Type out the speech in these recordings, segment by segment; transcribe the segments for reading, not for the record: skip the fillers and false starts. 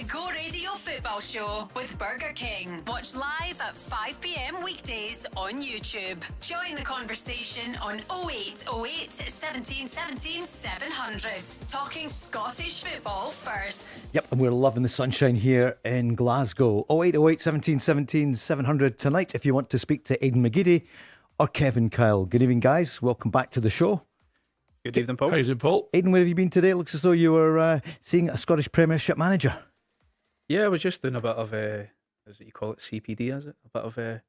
Go Radio Football Show with Burger King. Watch live at 5 p.m. weekdays on YouTube. Join the conversation on 0808 17 17 700. Talking Scottish football first. Yep, and we're loving the sunshine here in Glasgow. 0808 17 17 700 tonight if you want to speak to Aiden McGeady or Kevin Kyle. Good evening, guys. Welcome back to the show. Good evening, Paul. How you doing, Paul? Aiden, where have you been today? It looks as though you were seeing a Scottish Premiership manager. Yeah, I was just doing a bit of, as you call it, CPD, is it? A bit of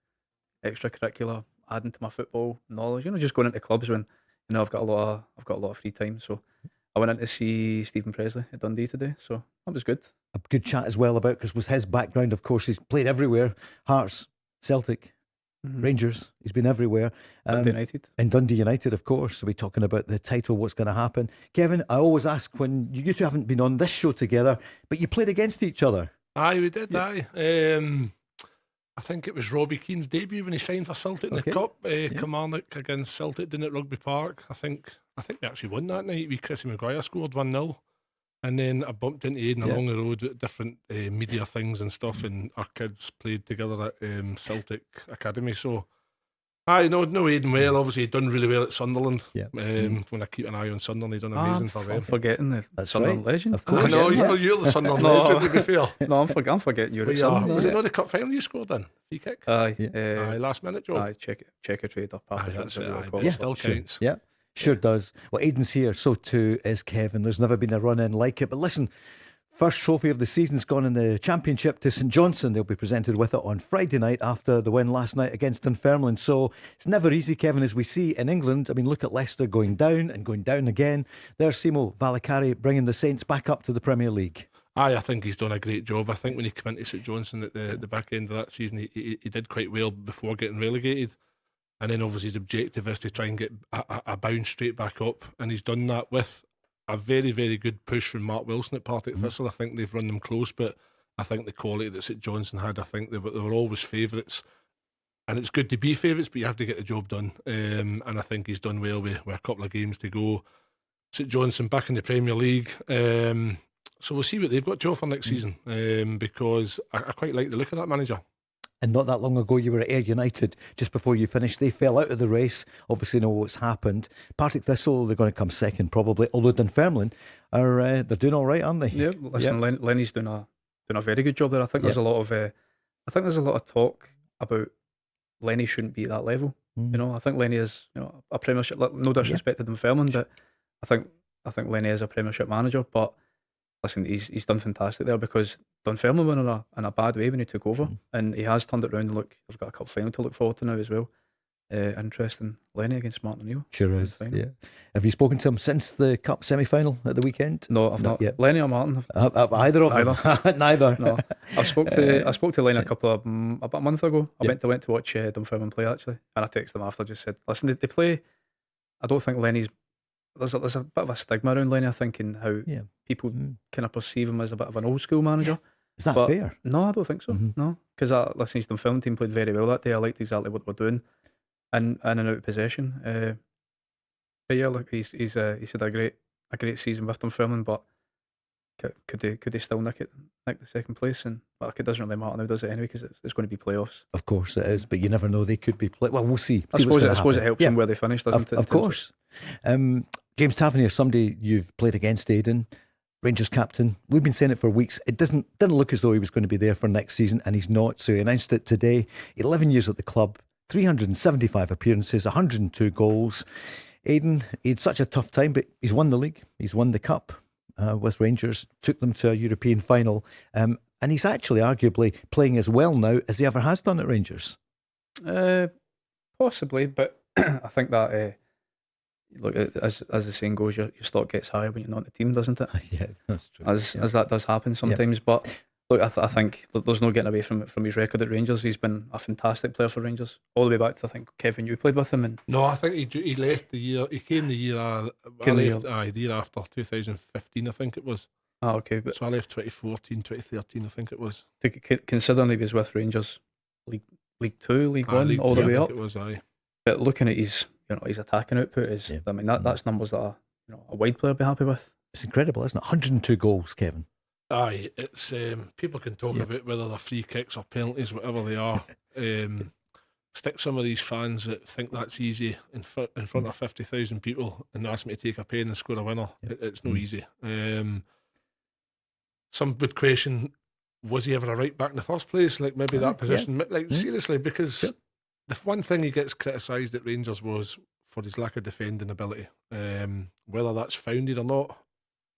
extracurricular, adding to my football knowledge. Just going into clubs when I've got a lot of free time. So I went in to see Stephen Presley at Dundee today. So that was good. A good chat as well about, because with his background, of course, he's played everywhere. Hearts, Celtic, Rangers. He's been everywhere. Dundee United. And Dundee United, of course. So we're talking about the title, what's going to happen. Kevin, I always ask, when you two haven't been on this show together, but you played against each other. Aye, we did, aye. I think it was Robbie Keane's debut when he signed for Celtic in the Cup. Kilmarnock against Celtic down at Rugby Park. I think we actually won that night. Chrissy Maguire scored 1-0. And then I bumped into Aiden along the road with different media things and stuff, and our kids played together at Celtic Academy. So I know Aiden well. Obviously, he'd done really well at Sunderland. Yeah. When I keep an eye on Sunderland, he's done amazing for them. I'm forgetting the Sunderland legend. Of course. I know, you're the Sunderland legend, to be fair. No, I'm forgetting you're at Sunderland. Was it not the cup final you scored in? Free kick? Aye. Last minute job? Aye, check a trade up. Aye, that's it. Aye, But it still counts. Yeah. Sure does. Well, Aiden's here, so too is Kevin. There's never been a run-in like it. But listen, first trophy of the season's gone in the Championship to St Johnstone. They'll be presented with it on Friday night after the win last night against Dunfermline. So it's never easy, Kevin, as we see in England. I mean, look at Leicester going down and going down again. There's Simo Valakari bringing the Saints back up to the Premier League. I think he's done a great job. I think when he came into St Johnstone at the back end of that season, he did quite well before getting relegated. And then obviously his objective is to try and get a bounce straight back up. And he's done that with a very, very good push from Mark Wilson at Partick Thistle. I think they've run them close, but I think the quality that St Johnstone had, I think they were always favourites. And it's good to be favourites, but you have to get the job done. And I think he's done well with a couple of games to go. St Johnstone back in the Premier League. So we'll see what they've got to offer next season, because I quite like the look of that manager. And not that long ago, you were at Ayr United just before you finished. They fell out of the race. Obviously, know what's happened. Partick Thistle, they're going to come second probably. Although Dunfermline are they're doing all right, aren't they? Yeah. Listen, Lenny's doing a very good job there. I think there's a lot of talk about Lenny shouldn't be at that level. I think Lenny is a Premiership. No disrespect to Dunfermline, but I think Lenny is a Premiership manager. But listen, he's done fantastic there, because Dunfermline went in a bad way when he took over, and he has turned it around. And look, I've got a cup final to look forward to now as well. Interesting, Lenny against Martin O'Neill. Sure is. Yeah. Have you spoken to him since the cup semi-final at the weekend? No, I've not yet. Lenny or Martin? Either of them. Neither. No, I spoke to Lenny about a month ago. I went to watch Dunfermline play actually, and I texted him after. Just said, listen, they play. I don't think Lenny's. There's a bit of a stigma around Lenny, I think, in how people kind of perceive him as a bit of an old school manager. Is that fair? No, I don't think so. No, because listen, his Dunfermline team played very well that day. I liked exactly what we're doing, and out of possession. But yeah, look, he's had a great season with Dunfermline, but could they still nick the second place? And it doesn't really matter now, does it? Anyway, because it's going to be playoffs. Of course it is, but you never know. They could be well, we'll see. I suppose it helps them where they finish, doesn't it? Of course. James Tavernier, somebody you've played against, Aiden, Rangers captain. We've been saying it for weeks. It didn't look as though he was going to be there for next season, and he's not. So he announced it today. 11 years at the club, 375 appearances, 102 goals. Aiden, he had such a tough time, but he's won the league. He's won the cup with Rangers, took them to a European final, and he's actually arguably playing as well now as he ever has done at Rangers. Possibly, but I think that look, as the saying goes, your stock gets higher when you're not in the team, doesn't it? Yeah, that's true. As that does happen sometimes, but look, I think there's no getting away from his record at Rangers. He's been a fantastic player for Rangers, all the way back to, I think, Kevin, you played with him. And no, I think he left the year. He came the year. The year after 2015, I think it was. Okay, but so I left 2014, 2013, I think it was. Considering he was with Rangers, League Two, League One, League all two, the way I up. think it was, aye. But looking at his attacking output is, I mean, that's numbers that a wide player would be happy with. It's incredible, isn't it? 102 goals, Kevin. Aye, it's people can talk about whether they're free kicks or penalties, whatever they are. Stick some of these fans that think that's easy in front of 50,000 people and ask me to take a pen and score a winner. It's no easy. Some would question, was he ever a right back in the first place? Like maybe that position, seriously, because the one thing he gets criticised at Rangers was for his lack of defending ability. Whether that's founded or not,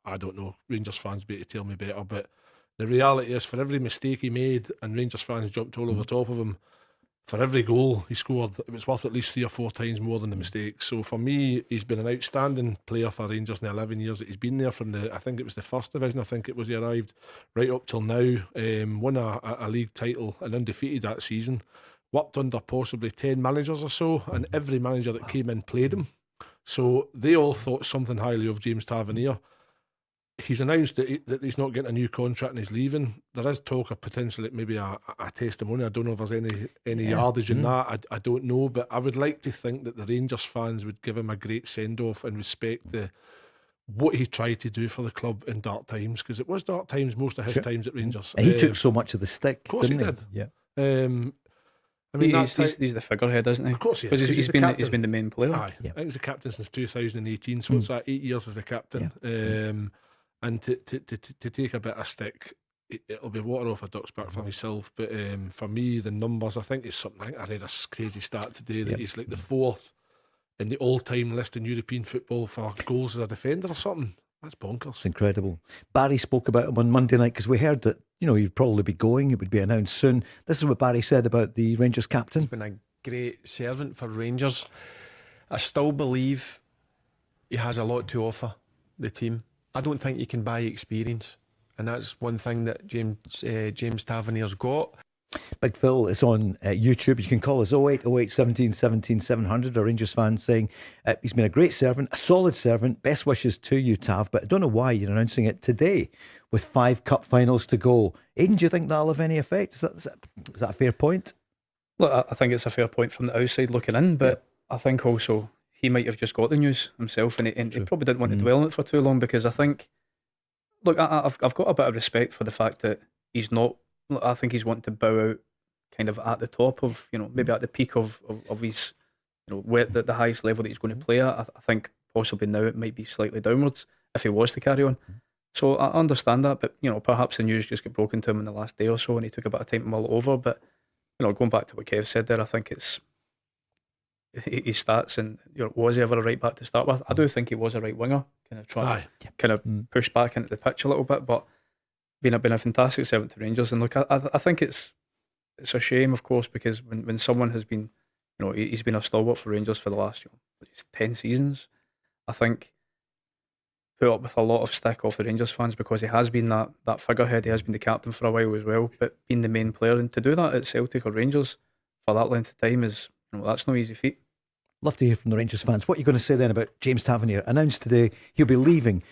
I don't know. Rangers fans be able to tell me better, but the reality is, for every mistake he made and Rangers fans jumped all over top of him, for every goal he scored, it was worth at least 3 or 4 times more than the mistakes. So for me, he's been an outstanding player for Rangers in the 11 years that he's been there, from I think it was the first division, I think it was he arrived, right up till now. Won a league title and undefeated that season. Worked under possibly 10 managers or so, and every manager that came in played him. So they all thought something highly of James Tavernier. He's announced that he's not getting a new contract and he's leaving. There is talk of potentially maybe a testimony. I don't know if there's any yardage in that. I don't know, but I would like to think that the Rangers fans would give him a great send-off and respect what he tried to do for the club in dark times, because it was dark times most of his times at Rangers. And he took so much of the stick. Of course he did. Yeah. I mean, he's the figurehead, isn't he? Of course he is. Because he's been the main player. Aye. I think he's the captain since 2018, so it's 8 years as the captain. And to take a bit of stick, it'll be water off a duck's back for myself. But for me, the numbers, I think it's something. I read a crazy stat today that he's like the 4th in the all-time list in European football for goals as a defender or something. That's bonkers. It's incredible. Barry spoke about him on Monday night because we heard that he'd probably be going. It would be announced soon. This is what Barry said about the Rangers captain. He's been a great servant for Rangers. I still believe he has a lot to offer the team. I don't think you can buy experience, and that's one thing that James Tavernier's got. Big Phil is on YouTube. You can call us 0808 17 17 700. A Rangers fan saying he's been a great servant, a solid servant. Best wishes to you, Tav. But I don't know why you're announcing it today with 5 cup finals to go. Aiden, do you think that'll have any effect? Is that a fair point? Look, I think it's a fair point from the outside looking in, but I think also he might have just got the news himself, and he probably didn't want to dwell on it for too long, because I think, look, I've got a bit of respect for the fact that he's not. I think he's wanting to bow out kind of at the top of, maybe at the peak of his, the highest level that he's going to play at. I think possibly now it might be slightly downwards if he was to carry on. So I understand that, but perhaps the news just got broken to him in the last day or so, and he took a bit of time to mull it over. But going back to what Kev said there, I think it's his stats, and was he ever a right back to start with? I do think he was a right winger, kind of push back into the pitch a little bit, but been a fantastic servant to Rangers. And look, I think it's a shame, of course, because when someone has been, he's been a stalwart for Rangers for the last 10 seasons, I think put up with a lot of stick off the Rangers fans, because he has been that figurehead. He has been the captain for a while as well, but being the main player, and to do that at Celtic or Rangers for that length of time is, that's no easy feat. Love to hear from the Rangers fans. What are you going to say then about James Tavernier? Announced today he'll be leaving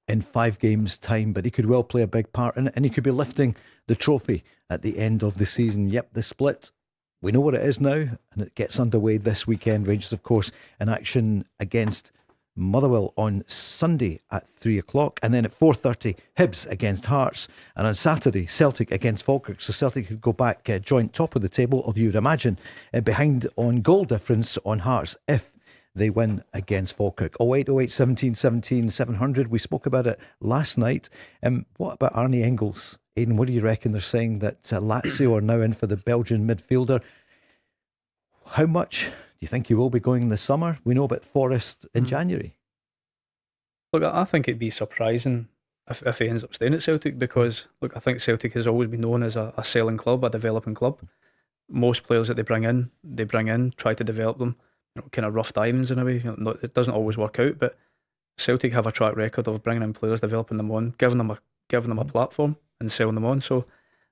in 5 games' time, but he could well play a big part in it, and he could be lifting the trophy at the end of the season. Yep, the split, we know what it is now, and it gets underway this weekend. Rangers, of course, in action against Motherwell on Sunday at 3 o'clock, and then at 4:30 Hibs against Hearts, and on Saturday Celtic against Falkirk. So Celtic could go back joint top of the table, or you would imagine behind on goal difference on Hearts if they win against Falkirk. 0808 17 17 700. We spoke about it last night. What about Arne Engels? Aiden, what do you reckon? They're saying that Lazio are now in for the Belgian midfielder. How much do you think he will be going this summer? We know about Forrest in January. Look, I think it'd be surprising if he ends up staying at Celtic, because look, I think Celtic has always been known as a selling club, a developing club. Most players that they bring in, try to develop them, kind of rough diamonds in a way. It doesn't always work out, but Celtic have a track record of bringing in players, developing them on, giving them a platform and selling them on. So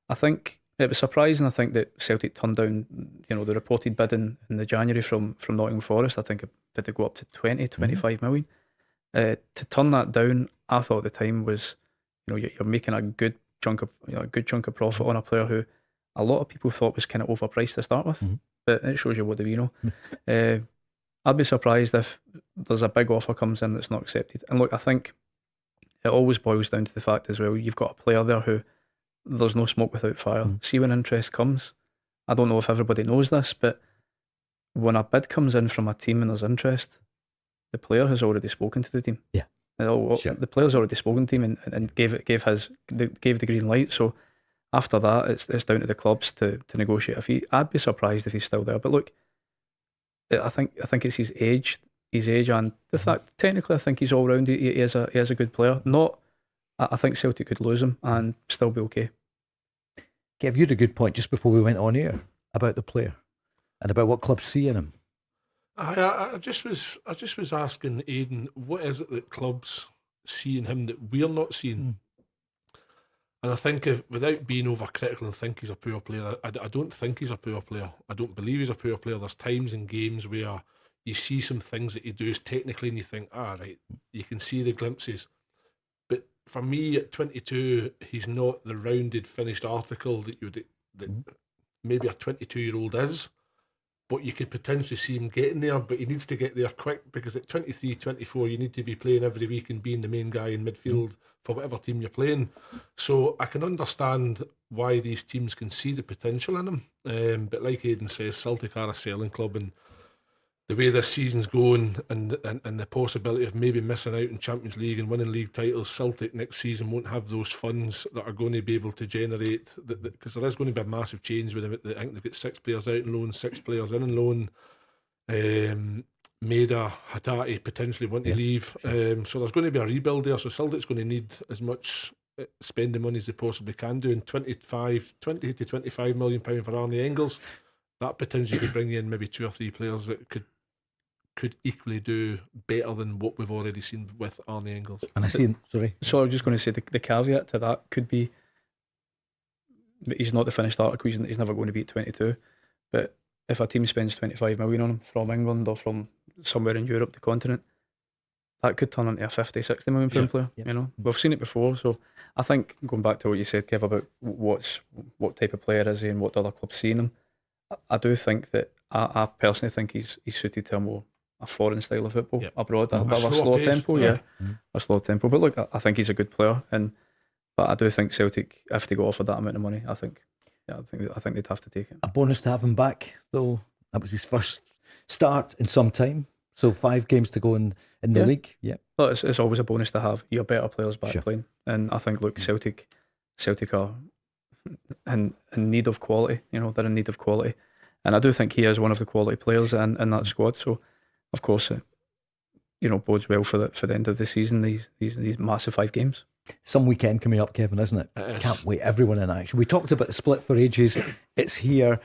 I think it was surprising. I think that Celtic turned down, the reported bid in the January from Nottingham Forest. I think did they go up to 25 million? To turn that down, I thought at the time was, you're making a good chunk of profit on a player who a lot of people thought was kind of overpriced to start with. But it shows you what they I'd be surprised if there's a big offer comes in that's not accepted. And look, I think it always boils down to the fact as well, you've got a player there who there's no smoke without fire. See, when interest comes, I don't know if everybody knows this, but when a bid comes in from a team and there's interest, the player has already spoken to the team. Yeah. Sure. The player's already spoken to him and gave the green light. So after that, it's down to the clubs to negotiate a fee. I'd be surprised if he's still there. But look, I think it's his age, and the fact technically I think he's all round. He is a good player. I think Celtic could lose him and still be okay. Kev, you had a good point just before we went on air about the player and about what clubs see in him. I just was asking Aiden, what is it that clubs see in him that we're not seeing? And I think, without being overcritical and think he's a poor player, I don't think he's a poor player. I don't believe he's a poor player. There's times in games where you see some things that he does technically and you think, right, you can see the glimpses. But for me, at 22, he's not the rounded, finished article that maybe a 22-year-old is. But you could potentially see him getting there, but he needs to get there quick, because at 23, 24, you need to be playing every week and being the main guy in midfield for whatever team you're playing. So I can understand why these teams can see the potential in him. But like Aiden says, Celtic are a selling club, and the way this season's going and the possibility of maybe missing out in Champions League and winning league titles, Celtic next season won't have those funds that are going to be able to generate, because there is going to be a massive change with them. I think they've got 6 players out on loan, 6 players in on loan. Maida, Hattati potentially want to leave. Sure. So there's going to be a rebuild there. So Celtic's going to need as much spending money as they possibly can do. And 20 to 25 million pound for Arne Engels, that potentially could bring in maybe 2 or 3 players that could equally do better than what we've already seen with Arne Engels. And I see, sorry. So I was just going to say the caveat to that could be that he's not the finished article, he's never going to be at 22. But if a team spends 25 million on him from England or from somewhere in Europe, the continent, that could turn into a 50, 60 million pound player. Yeah. You know, we've seen it before. So I think, going back to what you said, Kev, about what type of player is he and what the other clubs see in him, I do think that I personally think he's suited to a foreign style of football abroad, a slow tempo, a slow tempo. But look, I think he's a good player, but I do think Celtic, if they got offered that amount of money, I think they'd have to take it. A bonus to have him back, though. That was his first start in some time. So 5 games to go in the league. Yeah, well, it's always a bonus to have your better players back playing, and I think Celtic are in need of quality. You know, they're in need of quality, and I do think he is one of the quality players in that squad. So, of course, bodes well for the end of the season. These massive 5 games. Some weekend coming up, Kevin, isn't it? Can't wait. Everyone in action. We talked about the split for ages. It's here.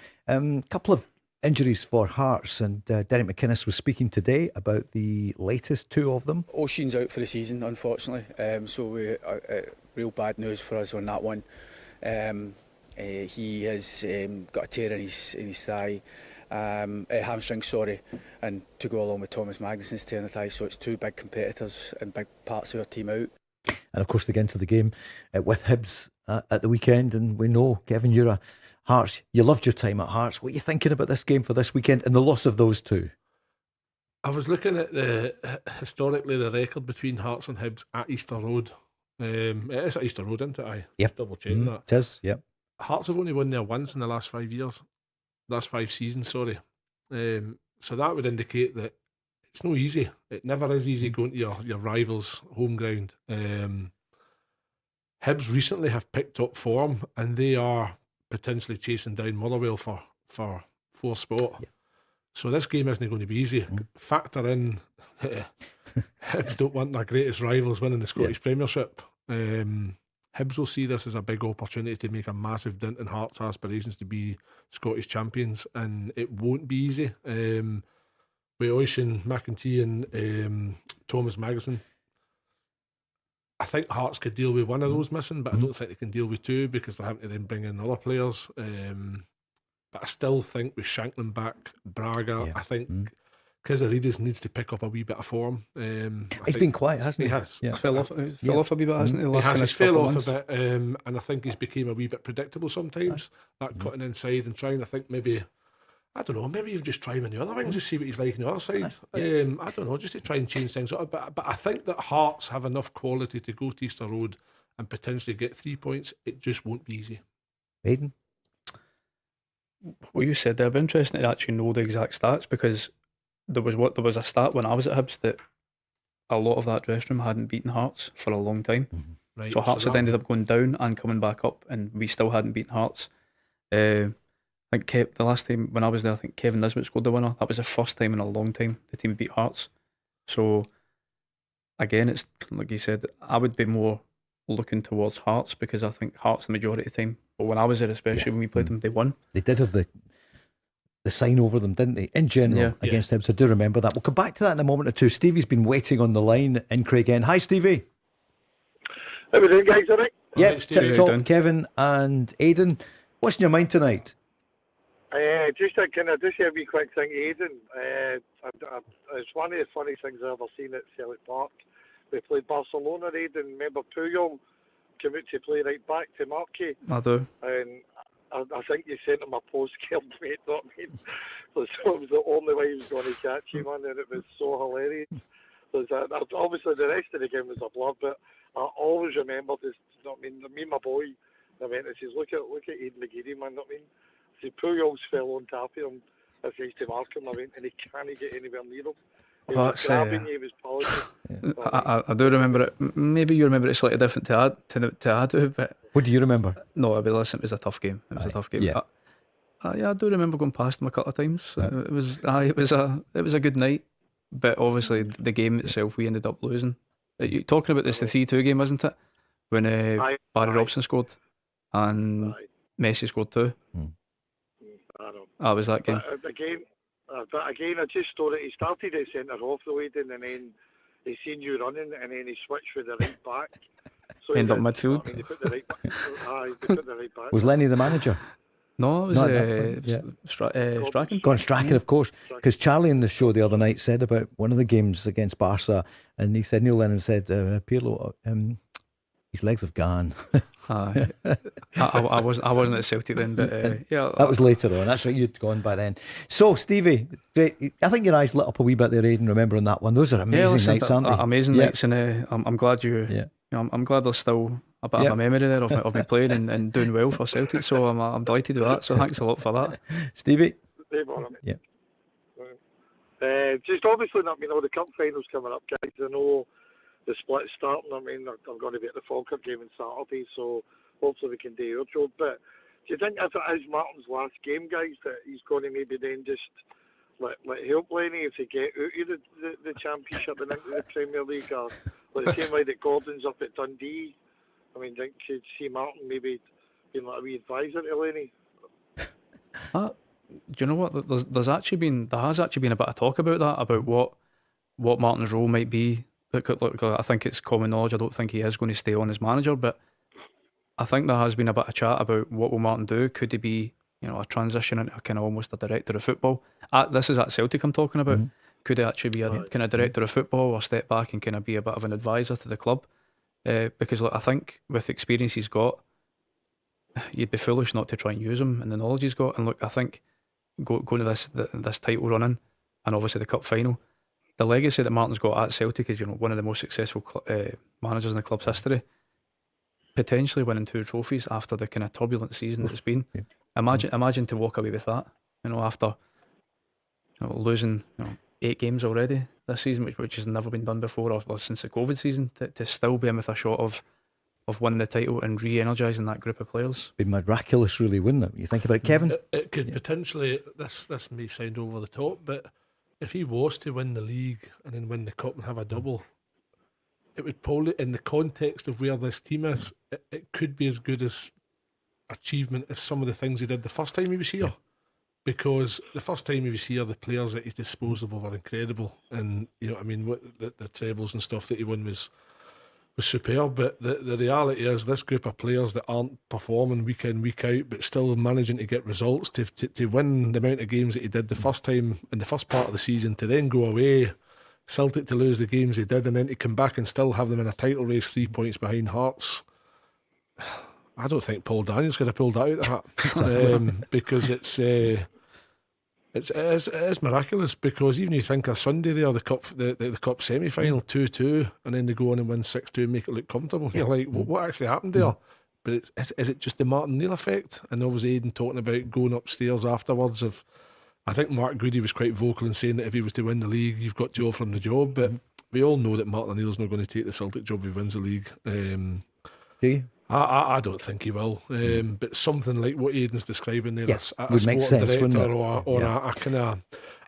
Couple of injuries for Hearts, and Derek McInnes was speaking today about the latest 2 of them. Ocean's out for the season, unfortunately. So real bad news for us on that one. He has got a tear in his thigh. Hamstring, and to go along with Thomas Magnussen's tear in the thigh. So it's 2 big competitors and big parts of our team out. And of course they get into the game with Hibs at the weekend, and we know, Kevin, you're a Hearts, you loved your time at Hearts. What are you thinking about this game for this weekend and the loss of those 2? I was looking at historically the record between Hearts and Hibs at Easter Road. It is at Easter Road, isn't it? Yep. Double checking that. It is, yep. Hearts have only won there once in the last 5 years. Last 5 seasons, sorry. So that would indicate that it's no easy. It never is easy going to your rival's home ground. Hibs recently have picked up form, and they are potentially chasing down Motherwell for 4th spot. Yeah. So this game isn't going to be easy. Factor in Hibs don't want their greatest rivals winning the Scottish Premiership. Hibs will see this as a big opportunity to make a massive dent in Hearts' aspirations to be Scottish champions, and it won't be easy. With Oisin, McEntee and Thomas Magnussen, I think Hearts could deal with one of those missing, but I don't think they can deal with 2 because they're having to then bring in other players. But I still think with Shankland back, Braga, I think Kizarides needs to pick up a wee bit of form. He's been quiet, hasn't he? He has. Yeah. Fell off a wee bit, hasn't he? He has. He's fell off a bit, and I think he's became a wee bit predictable sometimes. That cutting inside and trying. I think maybe I don't know, maybe you've just tried him on the other wings to see what he's like on the other side. I don't know, just to try and change things up. But I think that Hearts have enough quality to go to Easter Road and potentially get 3 points. It just won't be easy. Aiden? What you said there, it'd be interesting to actually know the exact stats, because there was a stat when I was at Hibs that a lot of that dressing room hadn't beaten Hearts for a long time. Right, So Hearts had that- ended up going down and coming back up, and we still hadn't beaten Hearts. I think the last time when I was there, I think Kevin Nisbet scored the winner. That was the first time in a long time the team beat Hearts. So again, it's like you said, I would be more looking towards Hearts, because I think Hearts the majority of the time. But when I was there, especially when we played them, they won. They did have the sign over them, didn't they? In general, against Hibs. I do remember that. We'll come back to that in a moment or two. Stevie's been waiting on the line in Craigend. Hi, Stevie. How we doing, guys? All right? Yeah, Right, Stevie, tip how you top, doing? Kevin and Aiden. What's in your mind tonight? Just a kind of just a wee quick thing, Aiden. It's one of the funniest things I've ever seen at Celtic Park. We played Barcelona, Aiden. Remember Puyol came out to play right back to Markey, I do. and I think you sent him a postcard, mate. Know what I mean? So it was the only way he was going to catch him, man, and it was so hilarious. Obviously, the rest of the game was a blur, but I always remember this. You know what I mean? Me and my boy, I went and says, "Look at Aiden McGeady, man." You know what I mean? See, Puyol's fell on top of him as he used to mark him. I went, and he can't get anywhere near him. He was That's, grabbing you, he was polishing. I do remember it. Maybe you remember it slightly different to add to, but What do you remember? no, but listen, it was a tough game. It was a tough game. yeah. I do remember going past him a couple of times. It was a good night, but obviously the game itself we ended up losing. You're talking about this the 3-2 game, isn't it? When Barry Robson scored and Messi scored 2. I know. That was that game. But again, I just thought that he started at centre half the way, and then he seen you running, and then he switched with the right back. So End up midfield. They put the right back. They put the right back. Was Lenny the manager? No, it was Not at that point, yeah. Strachan. Gone Strachan, of course. Because Charlie in the show the other night said about one of the games against Barca, and he said, Neil Lennon said, Pirlo, his legs have gone. I wasn't at Celtic then, but yeah, That was later on. That's right, you'd gone by then. So, Stevie, great. I think your eyes lit up a wee bit there, Aiden, remembering that one. Those are amazing nights, aren't they? Amazing Yeah. nights, and I'm glad I'm glad there's still a bit of a memory there of me playing and doing well for Celtic. So I'm delighted with that. So thanks a lot for that. Stevie? Yeah. Just obviously, I mean, all the cup finals coming up, guys. I know the split's starting. I mean, I'm going to be at the Falkirk game on Saturday, so hopefully we can do our job. But do you think if it is Martin's last game, guys, that he's going to maybe then just let help Lenny if they get out of the Championship and into the Premier League, or like the same way that Gordon's up at Dundee? I mean, think you'd see Martin maybe being like a wee advisor to Lenny? Do you know what? There has actually been a bit of talk about that, about what Martin's role might be. Look, I think it's common knowledge. I don't think he is going to stay on as manager, but I think there has been a bit of chat about what will Martin do. Could he be, a transition into kind of almost a director of football? This is at Celtic I'm talking about. Mm-hmm. Could he actually be a kind of director of football, or step back and kind of be a bit of an advisor to the club? Because look, I think with the experience he's got, you'd be foolish not to try and use him and the knowledge he's got. And look, I think going to this title running, and obviously the cup final, the legacy that Martin's got at Celtic is one of the most successful managers in the club's history. Potentially winning 2 trophies after the kind of turbulent season that it's been. Yeah. Imagine to walk away with that. After losing 8 games already this season, which has never been done before, or since the COVID season, to still be in with a shot of winning the title and re-energising that group of players. It'd be miraculous, really, wouldn't it? You think about it, Kevin? It could potentially, this may sound over the top, but if he was to win the league and then win the cup and have a double, it would probably, in the context of where this team is, it could be as good as achievement as some of the things he did the first time he was here. Yeah. Because the first time he was here, the players at his disposal were incredible, and the trebles and stuff that he won was superb. But the reality is, this group of players that aren't performing week in, week out, but still managing to get results, to win the amount of games that he did the first time in the first part of the season, to then go away, Celtic to lose the games they did, and then to come back and still have them in a title race 3 points behind Hearts. I don't think Paul Daniels could have pulled that out of the hat, because it's it is miraculous, because even you think of Sunday there, the cup semi-final 2-2, and then they go on and win 6-2 and make it look comfortable. You're like, what actually happened there? But is it just the Martin Neil effect? And obviously Aiden talking about going upstairs afterwards. I think Mark Greedy was quite vocal in saying that if he was to win the league, you've got to offer him the job. But we all know that Martin Neil's not going to take the Celtic job if he wins the league. Do you? I don't think he will. But something like what Aiden's describing there, a would make sport sense, director wouldn't it? or a kind of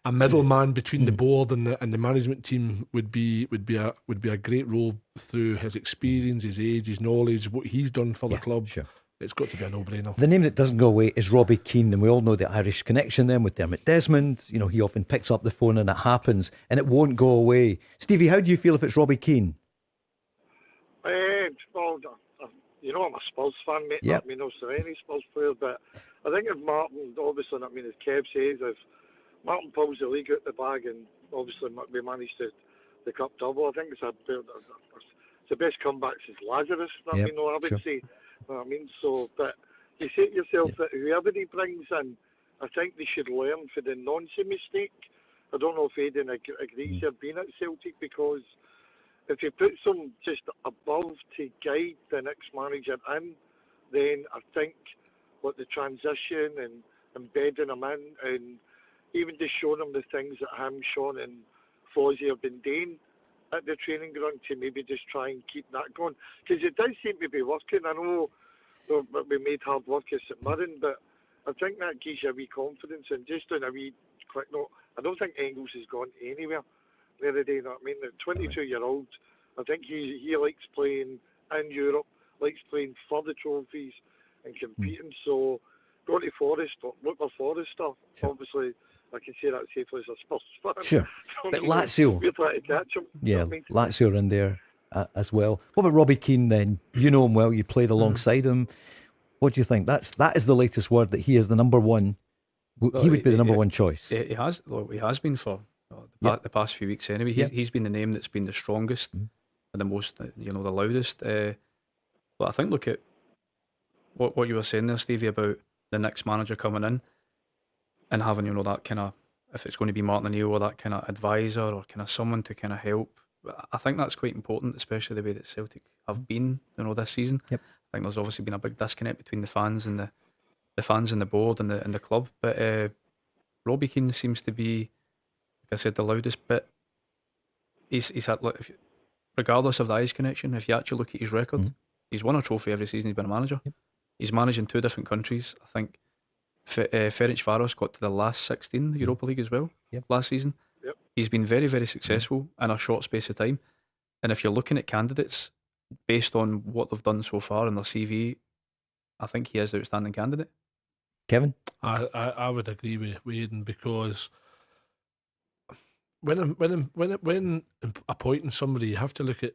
a middleman between the board and the management team would be a great role through his experience, his age, his knowledge, what he's done for the club. Sure. It's got to be a no-brainer. The name that doesn't go away is Robbie Keane, and we all know the Irish connection then with Dermot Desmond. You know, he often picks up the phone and it happens, and it won't go away. Stevie, how do you feel if it's Robbie Keane? Well, you know, I'm a Spurs fan, mate. Yep. I mean, no any Spurs player, but I think if Martin, obviously, I mean, as Kev says, if Martin pulls the league out the bag and obviously we manage the cup double, I think it's the best comeback since Lazarus. I mean, I would say. I mean, so, but you say to yourself that whoever he brings in, I think they should learn for the nonsense mistake. I don't know if Aiden agrees here being at Celtic, because if you put some just above to guide the next manager in, then I think what the transition and embedding him in, and even just showing him the things that him, Sean and Fozzie have been doing at the training ground, to maybe just try and keep that going. Because it does seem to be working. I know we made hard work at St Mirren, but I think that gives you a wee confidence. And just on a wee quick note, I don't think Engels has gone anywhere the other day. You know what I mean? The 22-year-old, I think he likes playing in Europe, likes playing for the trophies and competing. So go to Forrest, look where Forrest are. Sure. Obviously, I can say that safely as a Spurs fan. Sure. But Lazio, we're trying to catch him. Yeah, I mean? Lazio are in there as well. What about Robbie Keane then? You know him well, you played alongside him. What do you think? That is the latest word, that he is the number one. He would be the number one choice. He has been for the past few weeks anyway. He's been the name that's been the strongest and the most, the loudest. But I think, look at what you were saying there, Stevie, about the next manager coming in and having, that kind of, if it's going to be Martin O'Neill or that kind of advisor or kind of someone to kind of help. I think that's quite important, especially the way that Celtic have been, this season. Yep. I think there's obviously been a big disconnect between the fans and the fans and the board and the club. But Robbie Keane seems to be, like I said, the loudest bit. He's had, regardless of the Irish connection, if you actually look at his record, he's won a trophy every season he's been a manager. Yep. He's managed in 2 different countries. I think Ferencvaros got to the last 16 the Europa League as well last season. Yep. He's been very, very successful in a short space of time. And if you're looking at candidates based on what they've done so far in their CV, I think he is the outstanding candidate. Kevin? I would agree with Aiden, because when appointing somebody, you have to look at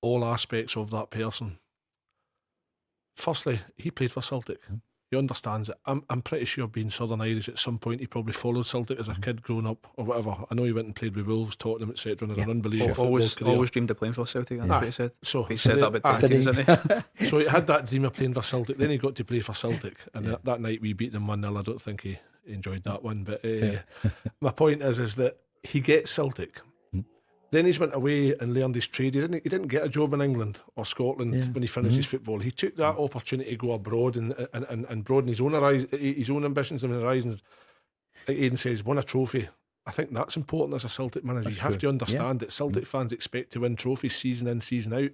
all aspects of that person. Firstly, he played for Celtic. He understands it. I'm pretty sure, being Southern Irish, at some point he probably followed Celtic as a kid growing up or whatever. I know he went and played with Wolves, Tottenham, etc. And had an unbelievable football career. Always dreamed of playing for Celtic. That's what he said. So he said that about 10 times, didn't he? So he had that dream of playing for Celtic. Then he got to play for Celtic, and that night we beat them 1-0. I don't think he enjoyed that one. But my point is that he gets Celtic. Then he's went away and learned his trade. He didn't get a job in England or Scotland when he finished his football. He took that opportunity to go abroad and broaden his own ambitions and horizons. Like Aiden says, won a trophy. I think that's important as a Celtic manager. You have to understand that Celtic fans expect to win trophies season in, season out.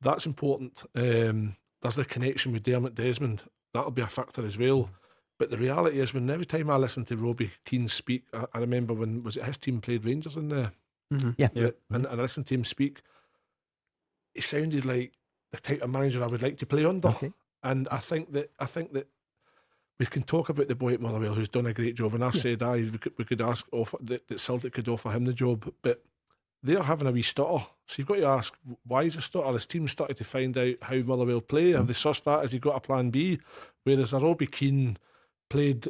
That's important. There's the connection with Dermot Desmond. That'll be a factor as well. But the reality is, when every time I listen to Robbie Keane speak, I remember when his team played Rangers in the. And I listened to him speak. He sounded like the type of manager I would like to play under. Okay. And I think that we can talk about the boy at Motherwell who's done a great job. And I've said we could ask that Celtic could offer him the job, but they're having a wee stutter. So you've got to ask, why is the stutter? His team started to find out how Motherwell play. Have they sussed that? Has he got a plan B? Whereas a Robbie Keane played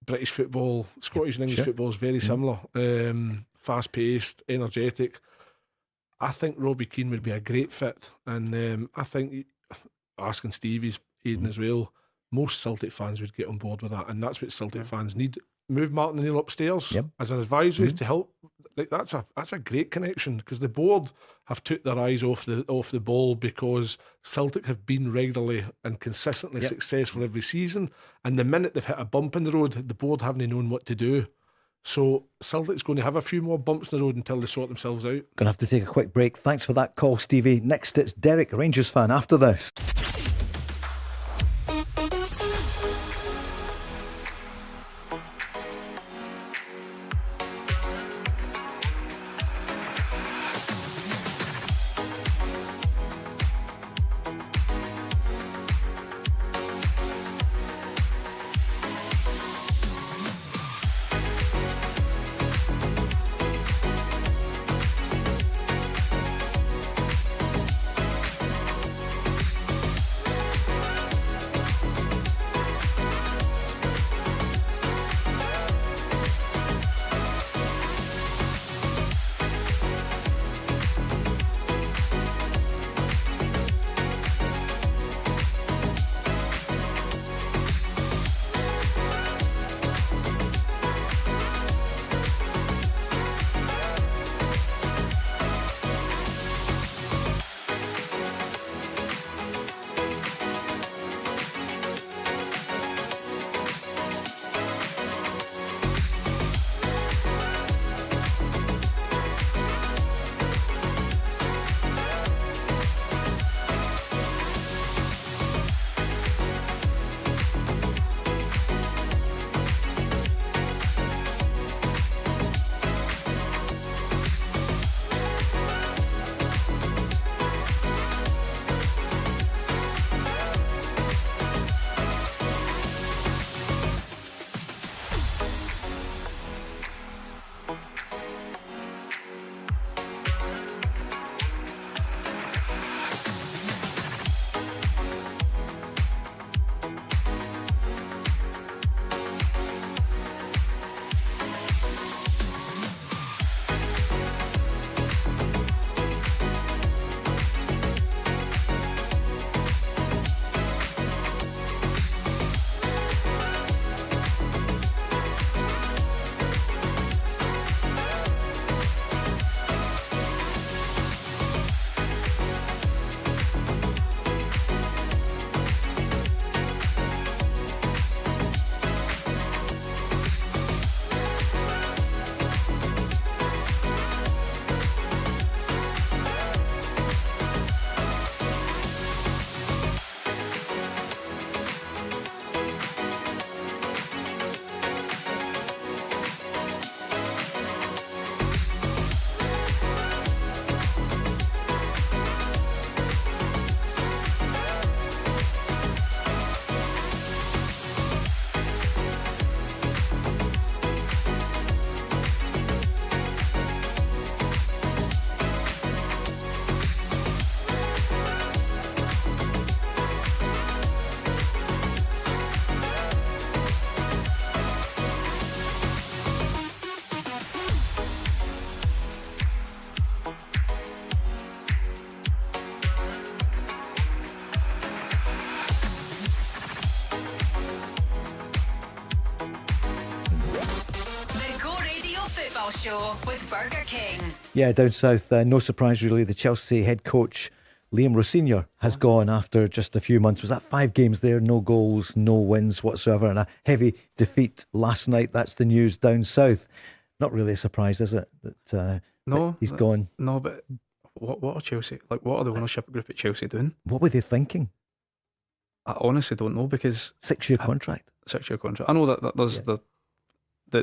British football, Scottish and English football is very similar. Fast-paced, energetic. I think Robbie Keane would be a great fit, and I think, asking Stevie's Aiden as well, most Celtic fans would get on board with that, and that's what Celtic fans need. move Martin O'Neill upstairs as an advisory to help. Like that's a great connection, because the board have took their eyes off the ball, because Celtic have been regularly and consistently successful every season, and the minute they've hit a bump in the road, the board haven't known what to do. So Celtic's going to have a few more bumps in the road until they sort themselves out. Going to have to take a quick break. Thanks for that call, Stevie. Next, it's Derek, Rangers fan, after this. Show with Burger King. Yeah, down south, no surprise really. The Chelsea head coach Liam Rossignol has gone after just a few months. Was that 5 games there? No goals, no wins whatsoever, and a heavy defeat last night. That's the news down south. Not really a surprise, is it? That he's gone. No, but what are Chelsea like? What are the ownership group at Chelsea doing? What were they thinking? I honestly don't know, because 6-year contract. 6-year contract. I know that there's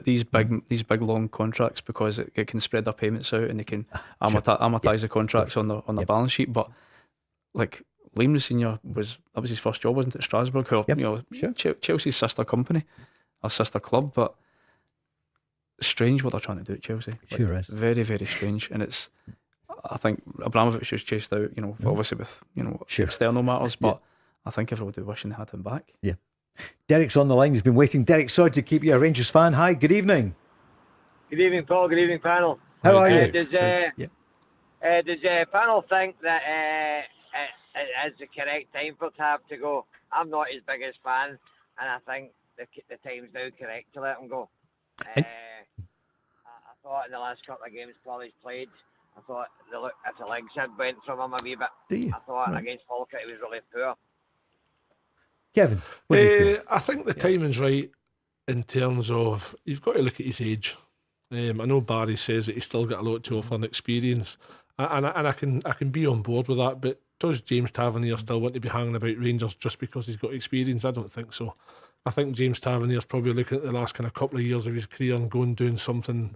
these big long contracts, because it can spread their payments out and they can amortize the contracts on the balance sheet. But like Liam Rossignol that was his first job, wasn't it? Strasbourg, Chelsea's sister company or sister club. But strange what they're trying to do at Chelsea. Sure is. Very, very strange. And it's, I think Abramovich was chased out, obviously with external matters, but I think everybody wishing they had him back. Yeah. Derek's on the line. He's been waiting. Derek, sorry to keep you a Rangers fan. Hi, good evening. Good evening, Paul. Good evening, panel. How are you? Does panel think that it is the correct time for Tab to go? I'm not his biggest fan, and I think the time's now correct to let him go. I thought in the last couple of games Paul he's played, I thought if the legs had went from him a wee bit. Do you? I thought Right. against Falkirk he was really poor. Kevin, what do you feel? I think the timing's right in terms of you've got to look at his age. I know Barry says that he's still got a lot to offer and experience, and I can be on board with that. But does James Tavernier still want to be hanging about Rangers just because he's got experience? I don't think so. I think James Tavernier's probably looking at the last kind of couple of years of his career and going doing something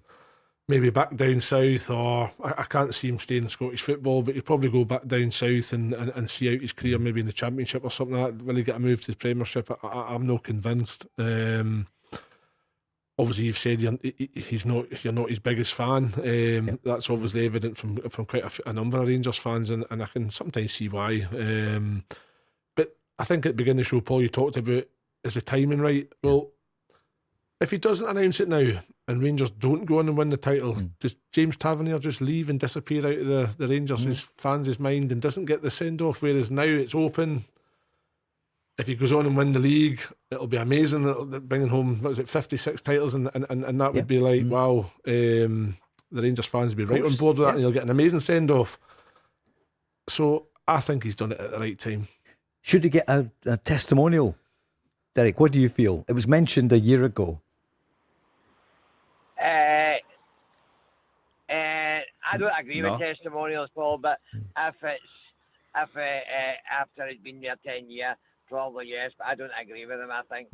maybe back down south, or I can't see him staying in Scottish football, but he'll probably go back down south and see out his career maybe in the Championship or something like that. Will he get a move to the Premiership? I'm not convinced. Obviously, you've said you're not his biggest fan. That's obviously evident from quite a number of Rangers fans, and I can sometimes see why. But I think at the beginning of the show, Paul, you talked about, is the timing right? Well, if he doesn't announce it now and Rangers don't go on and win the title, does James Tavernier just leave and disappear out of the Rangers' fans' mind and doesn't get the send-off? Whereas now it's open. If he goes on and win the league, it'll be amazing. It'll bringing home, 56 titles, and that would be like, wow, the Rangers fans would be right on board with that, and he'll get an amazing send-off. So I think he's done it at the right time. Should he get a testimonial? Derek, what do you feel? It was mentioned a year ago. I don't agree with testimonials, Paul, but if after he's been there 10 years, probably yes, but I don't agree with him. I think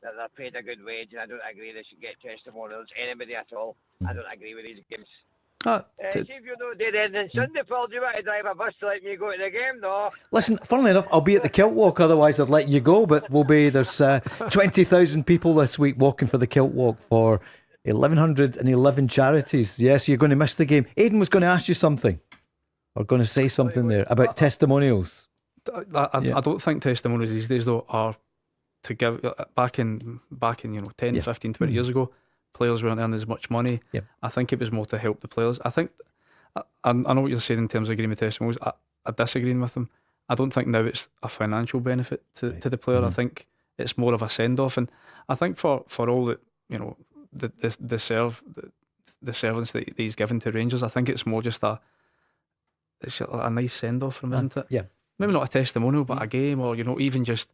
that they're paid a good wage, and I don't agree they should get testimonials, anybody at all. I don't agree with these games. See if you're not doing anything Sunday, Paul, do you want to drive a bus to let me go to the game? No. Listen, funnily enough, I'll be at the Kilt Walk, otherwise I'd let you go, but there's 20,000 people this week walking for the Kilt Walk for 1,111 charities. Yes, you're going to miss the game. Aiden was going to ask you something, or going to say something there about testimonials. I don't think testimonials these days though are to give back in 10, 15, 20 years ago, players weren't earning as much money. I think it was more to help the players. I think I know what you're saying in terms of agreeing with testimonials. I disagree with them. I don't think now it's a financial benefit to the player. I think it's more of a send off, and I think for all that the servants that he's given to Rangers, I think it's more just a nice send off from him, isn't it? Yeah. Maybe not a testimonial, but a game, or even just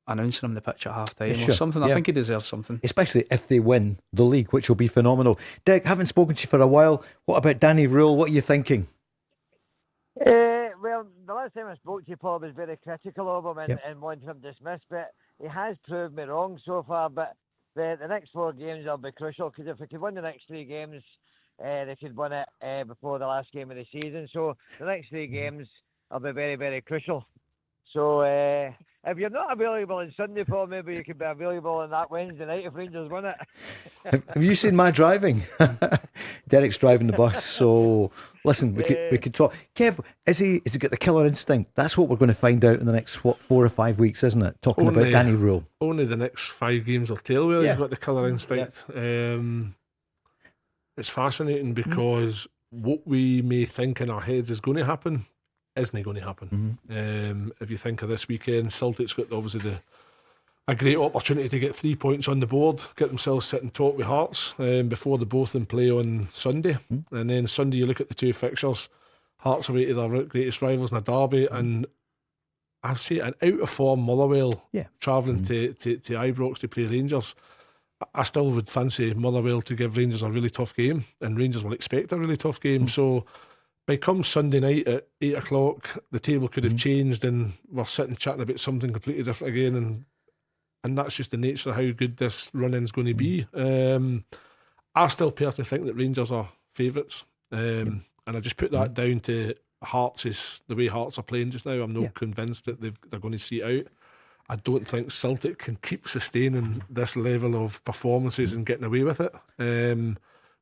announcing him the pitch at half time or something. I think he deserves something, especially if they win the league, which will be phenomenal. Derek, haven't spoken to you for a while. What about Danny Rule? What are you thinking? Well, the last time I spoke to you, Paul, was very critical of him and wanted him dismissed, but he has proved me wrong so far. But the next 4 games will be crucial, because if we could win the next 3 games, they could win it before the last game of the season. So the next 3 games will be very, very crucial. So if you're not available on Sunday, Paul, maybe you could be available on that Wednesday night if Rangers win it. Have you seen my driving? Derek's driving the bus, so listen, we could talk. Kev, is he got the killer instinct? That's what we're going to find out in the next 4 or 5 weeks, isn't it? Talking about Danny Rule. Only the next 5 games will tell whether he's got the killer instinct. It's fascinating because what we may think in our heads is going to happen isn't going to happen. If you think of this weekend, Celtic's got obviously a great opportunity to get 3 points on the board, get themselves sitting top with Hearts before they both in play on Sunday. And then Sunday you look at the 2 fixtures, Hearts away to their greatest rivals in a derby, and I've seen an out of form Motherwell travelling to Ibrox to play Rangers. I still would fancy Motherwell to give Rangers a really tough game, and Rangers will expect a really tough game. So by come Sunday night at 8 o'clock, the table could have changed, and we're sitting chatting about something completely different again. And that's just the nature of how good this run-in's going to be. I still personally think that Rangers are favourites, and I just put that down to Hearts, is the way Hearts are playing just now. I'm not convinced that they're going to see it out. I don't think Celtic can keep sustaining this level of performances and getting away with it.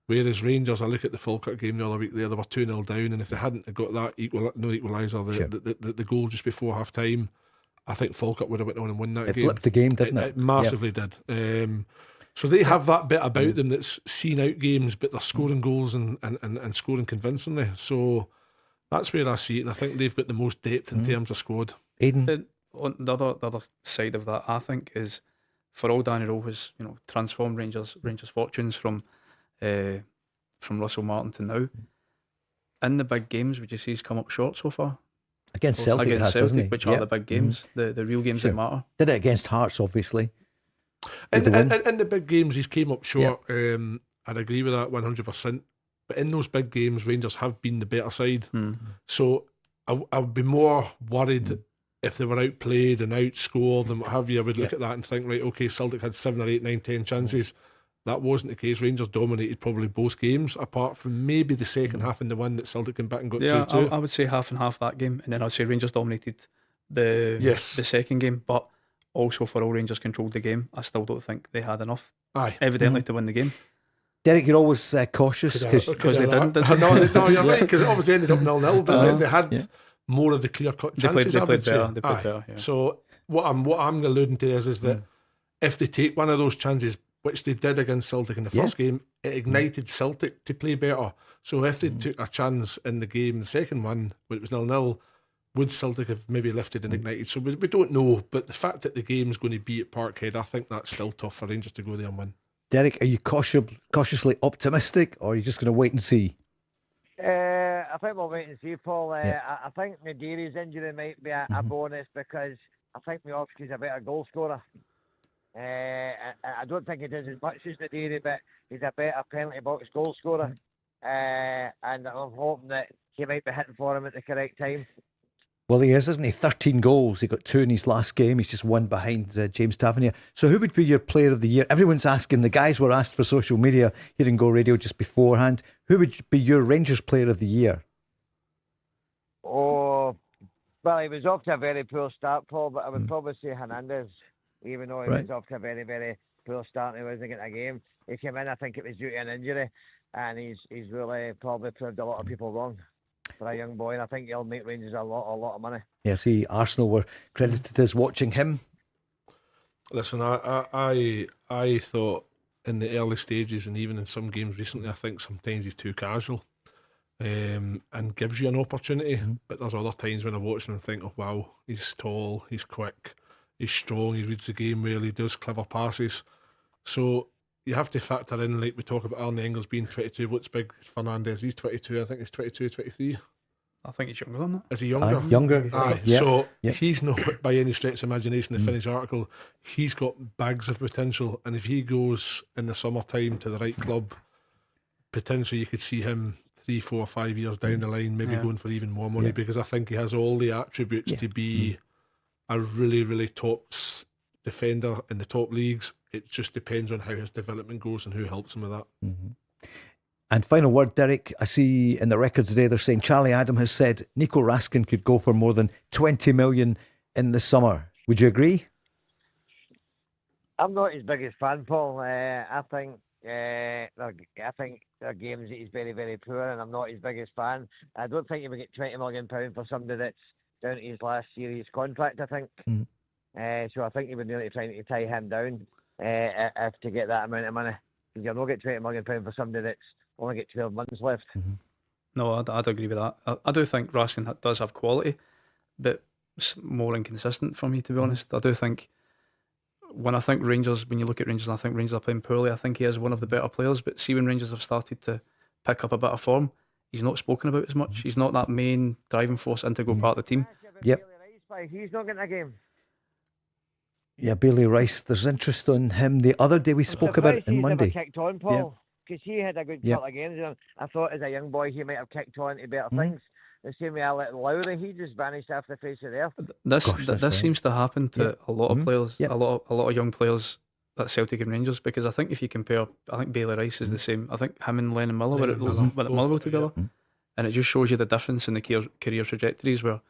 Whereas Rangers, I look at the Falkirk game the other week there, they were 2-0 down, and if they hadn't got that equaliser, the goal just before half time, I think Falkirk would have went on and won that game. It flipped the game, didn't it? It massively did. So they have that bit about them that's seen out games, but they're scoring goals and scoring convincingly. So that's where I see it, and I think they've got the most depth in terms of squad. Aiden? On the other side of that, I think, is for all Danny Rowe has, transformed Rangers' fortunes from Russell Martin to now. In the big games, would you say he's come up short so far? Against Celtic, against hasn't he? Which are the big games, the real games that matter. Did it against Hearts, obviously. In the big games, he's came up short. I'd agree with that 100%. But in those big games, Rangers have been the better side. So I would be more worried if they were outplayed and outscored and what have you. I would look at that and think, right, okay, Celtic had 7 or 8, 9, 10 chances. That wasn't the case. Rangers dominated probably both games, apart from maybe the second half and the one that Celtic came back and got 2-2. I would say half and half that game, and then I'd say Rangers dominated the second game, but also for all Rangers controlled the game, I still don't think they had enough, evidently, to win the game. Derek, you're always cautious because they didn't. No, you're right, because it obviously ended up 0-0, but they had more of the clear-cut chances. They played better. So what I'm alluding to is that if they take one of those chances, which they did against Celtic in the first game, it ignited Celtic to play better. So if they took a chance in the game, the second one, when it was 0-0, would Celtic have maybe lifted and ignited? So we don't know, but the fact that the game's going to be at Parkhead, I think that's still tough for Rangers to go there and win. Derek, are you cautiously optimistic, or are you just going to wait and see? I think we'll wait and see, Paul. I think McGeady's injury might be a bonus, because I think Miovski's a better goal scorer. I don't think he does as much as McGeady, but he's a better penalty box goal scorer. And I'm hoping that he might be hitting for him at the correct time. Well, he is, isn't he? 13 goals. He got 2 in his last game. He's just one behind James Tavernier. So who would be your player of the year? Everyone's asking. The guys were asked for social media here in Go Radio just beforehand. Who would be your Rangers player of the year? Oh, well, he was off to a very poor start, Paul, but I would probably say Hernandez, even though he was off to a very, very poor start and he wasn't getting a game. He came in, I think it was due to an injury, and he's really probably proved a lot of people wrong for a young boy, and I think he'll make Rangers a lot of money. Yeah, see, Arsenal were credited as watching him. Listen, I thought in the early stages and even in some games recently, I think sometimes he's too casual and gives you an opportunity, but there's other times when I watch him and think, oh wow, he's tall, he's quick, he's strong, he reads the game well, he does clever passes. So you have to factor in, like we talk about Arne Engels being 22. What's big? Fernandez, he's 22. I think he's 22, 23. I think he's younger than that. Is he younger? Younger. Aye. Yeah. So he's not, by any stretch of imagination, the finished article. He's got bags of potential, and if he goes in the summertime to the right club, potentially you could see him 3, 4, 5 years down the line, maybe going for even more money, because I think he has all the attributes to be a really, really top defender in the top leagues. It just depends on how his development goes and who helps him with that. And final word, Derek, I see in the records today they're saying Charlie Adam has said Nico Raskin could go for more than 20 million in the summer. Would you agree? I'm not his biggest fan, Paul. I think their games that he's very, very poor, and I'm not his biggest fan. I don't think he would get £20 million for somebody that's down to his last year's contract, I think. So I think he would nearly try to tie him down if to get that amount of money. Because you'll not get £20 million for somebody that's only got 12 months left. No, I'd agree with that. I do think Raskin does have quality, but it's more inconsistent for me, to be honest. I do think when you look at Rangers and I think Rangers are playing poorly, I think he is one of the better players. But see, when Rangers have started to pick up a bit of form, he's not spoken about as much. He's not that main driving force, integral part of the team. Yep. He's not getting a game. Yeah, Bailey Rice, there's interest on him. The other day we spoke about it on Monday. Kicked on, Paul, because he had a good couple of games. And I thought as a young boy he might have kicked on to better things. The same way Alec Lowry, he just vanished off the face of the earth. This seems to happen to a lot of players, a lot of young players at Celtic and Rangers, because I think if you compare, I think Bailey Rice is the same. I think him and Lennon Miller were at Motherwell together, and it just shows you the difference in the career trajectories, where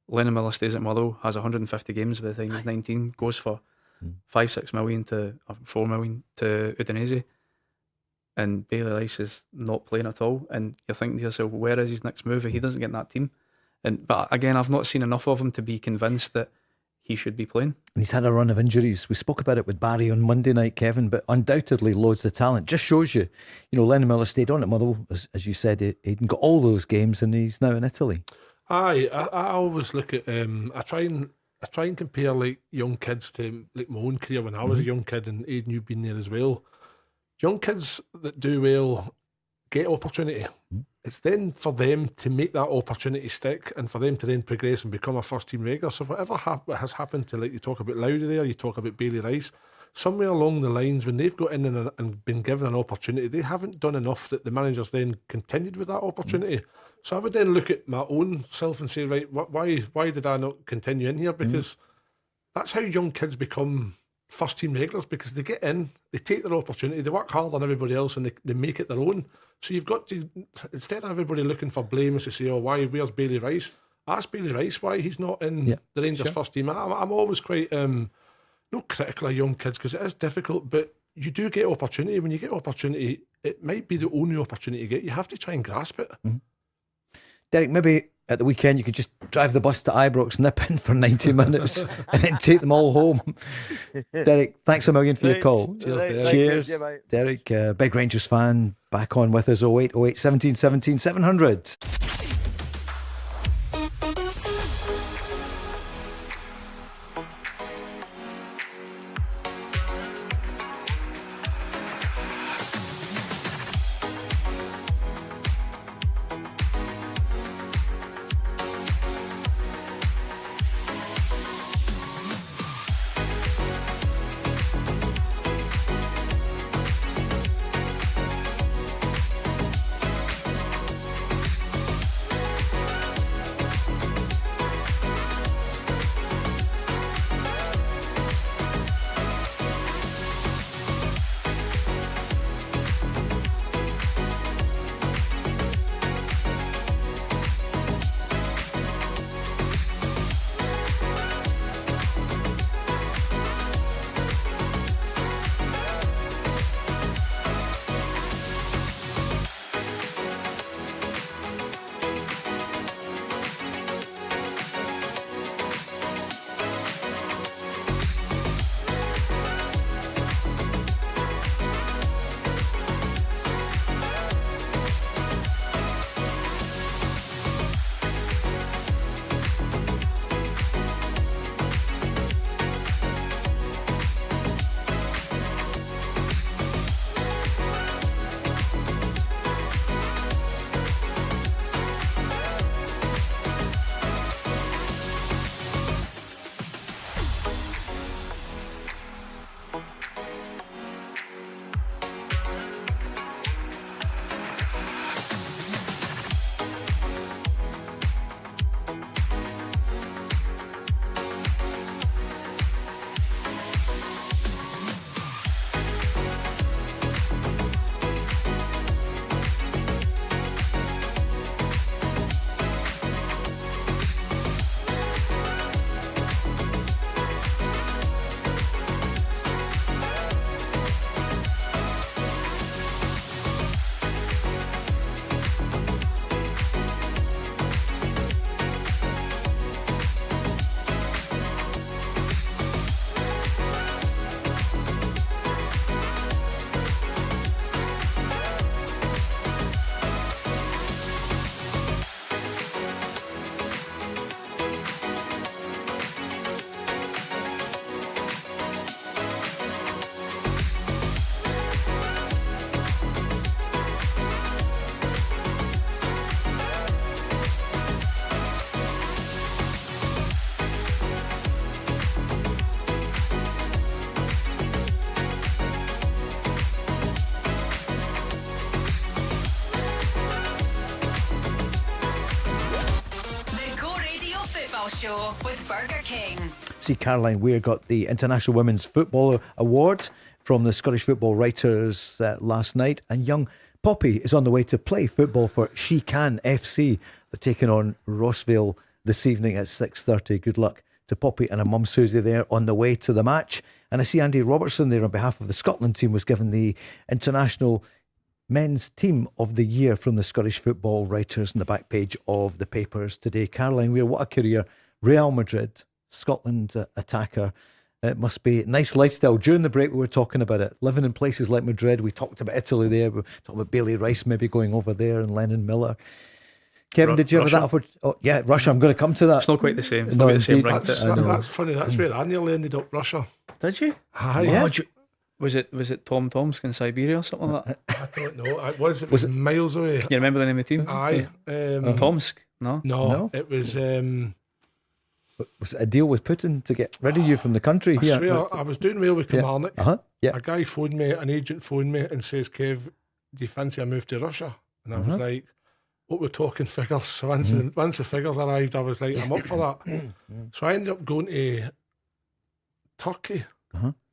Lennon Miller stays at Motherwell, has 150 games by the time he's 19, goes for 5-6 million to 4 million to Udinese, and Bailey Rice is not playing at all, and you're thinking to yourself, where is his next move if he doesn't get in that team? But again, I've not seen enough of him to be convinced that he should be playing. And he's had a run of injuries. We spoke about it with Barry on Monday night, Kevin, but undoubtedly loads of talent. Just shows you, Lennon Miller stayed on at Motherwell, as you said, Aiden got all those games, and he's now in Italy. I always look at I try and I try and compare like young kids to like my own career when I was a young kid, and Aiden, you've been there as well. Young kids that do well get opportunity. It's then for them to make that opportunity stick and for them to then progress and become a first team regular. So whatever has happened to, like you talk about Lowry there, you talk about Bailey Rice, somewhere along the lines when they've got in and been given an opportunity, they haven't done enough that the managers then continued with that opportunity. So I would then look at my own self and say, right, why did I not continue in here? Because that's how young kids become first team regulars, because they get in, they take their opportunity, they work harder than everybody else, and they make it their own. So you've got to, instead of everybody looking for blame as to say, where's Bailey Rice? Ask Bailey Rice why he's not in the Rangers first team. I'm always quite not critical of young kids, because it is difficult, but you do get opportunity. When you get opportunity, it might be the only opportunity you get. You have to try and grasp it. Derek, maybe at the weekend you could just drive the bus to Ibrox, nip in for 90 minutes and then take them all home. Derek, thanks a million for your call. Cheers, Derek. Cheers, Derek, big Rangers fan, back on with us. 08 08 17 17 700. Show with Burger King. See, Caroline Weir got the International Women's Football Award from the Scottish Football Writers last night, and young Poppy is on the way to play football for She Can FC. They're taking on Rossvale this evening at 6:30. Good luck to Poppy and her mum Susie there on the way to the match. And I see Andy Robertson there on behalf of the Scotland team was given the International Men's Team of the Year from the Scottish Football Writers in the back page of the papers today. Caroline Weir, what a career. Real Madrid, Scotland attacker. It must be a nice lifestyle. During the break we were talking about it, living in places like Madrid. We talked about Italy there. We talked about Bailey Rice maybe going over there and Lennon Miller. Kevin, did you have that opportunity? Oh, yeah, Russia. I'm going to come to that. It's not quite the same. It's No, not quite the same indeed. ring to it. That's funny. That's where I nearly ended up, Russia. Did you? Aye. Yeah. Was it Tom Tomsk in Siberia or something like that? I don't know. It was miles away. Can you remember the name of the team? Aye. Tomsk? No. No, it was. Was it a deal with Putin to get rid of you from the country? I swear, I was doing well with Kilmarnock. Yeah. A guy phoned me, an agent phoned me and says, Kev, do you fancy a move to Russia? And I was like, what we're talking figures. So once the figures arrived, I was like, I'm up for that. So I ended up going to Turkey.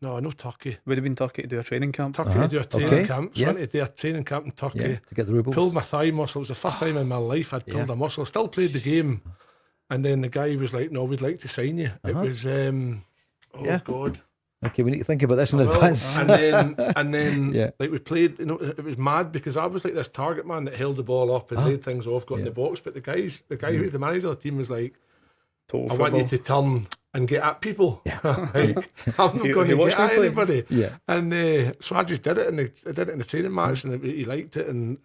No, not Turkey. Would have been Turkey to do a training camp. Turkey to do a training camp. So I went to do a training camp in Turkey. To get the rubles. Pulled my thigh muscle. It was the first time in my life I'd pulled a muscle. I still played the game. And then the guy was like, no, we'd like to sign you. It was, God. Okay, we need to think about this in advance. And then like we played, it was mad because I was like this target man that held the ball up and laid things off, got in the box. But the guy who's the manager of the team was like, I want you to turn and get at people. Like, I'm not going to get at anybody. And so I just did it, and I did it in the training match, and he liked it, and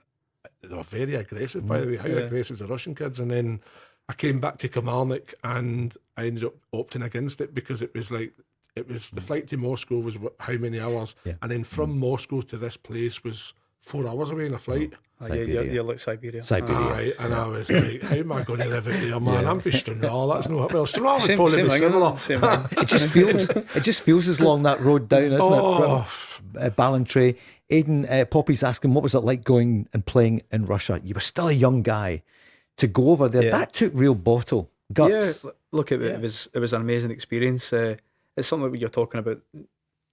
they were very aggressive, by the way. How aggressive the Russian kids? And then I came back to Kilmarnock, and I ended up opting against it because it was the flight to Moscow was how many hours, and then from Moscow to this place was 4 hours away in a flight. You're like Siberia. Right, and I was like, how am I going to live it there, man? I'm from Stranraer, that's not, well, Stranraer would probably be similar. It just feels as long that road down, isn't it, from Ballantrae. Aiden, Poppy's asking, what was it like going and playing in Russia? You were still a young guy. To go over there, that took real guts. Yeah, look, it was an amazing experience. It's something that you're talking about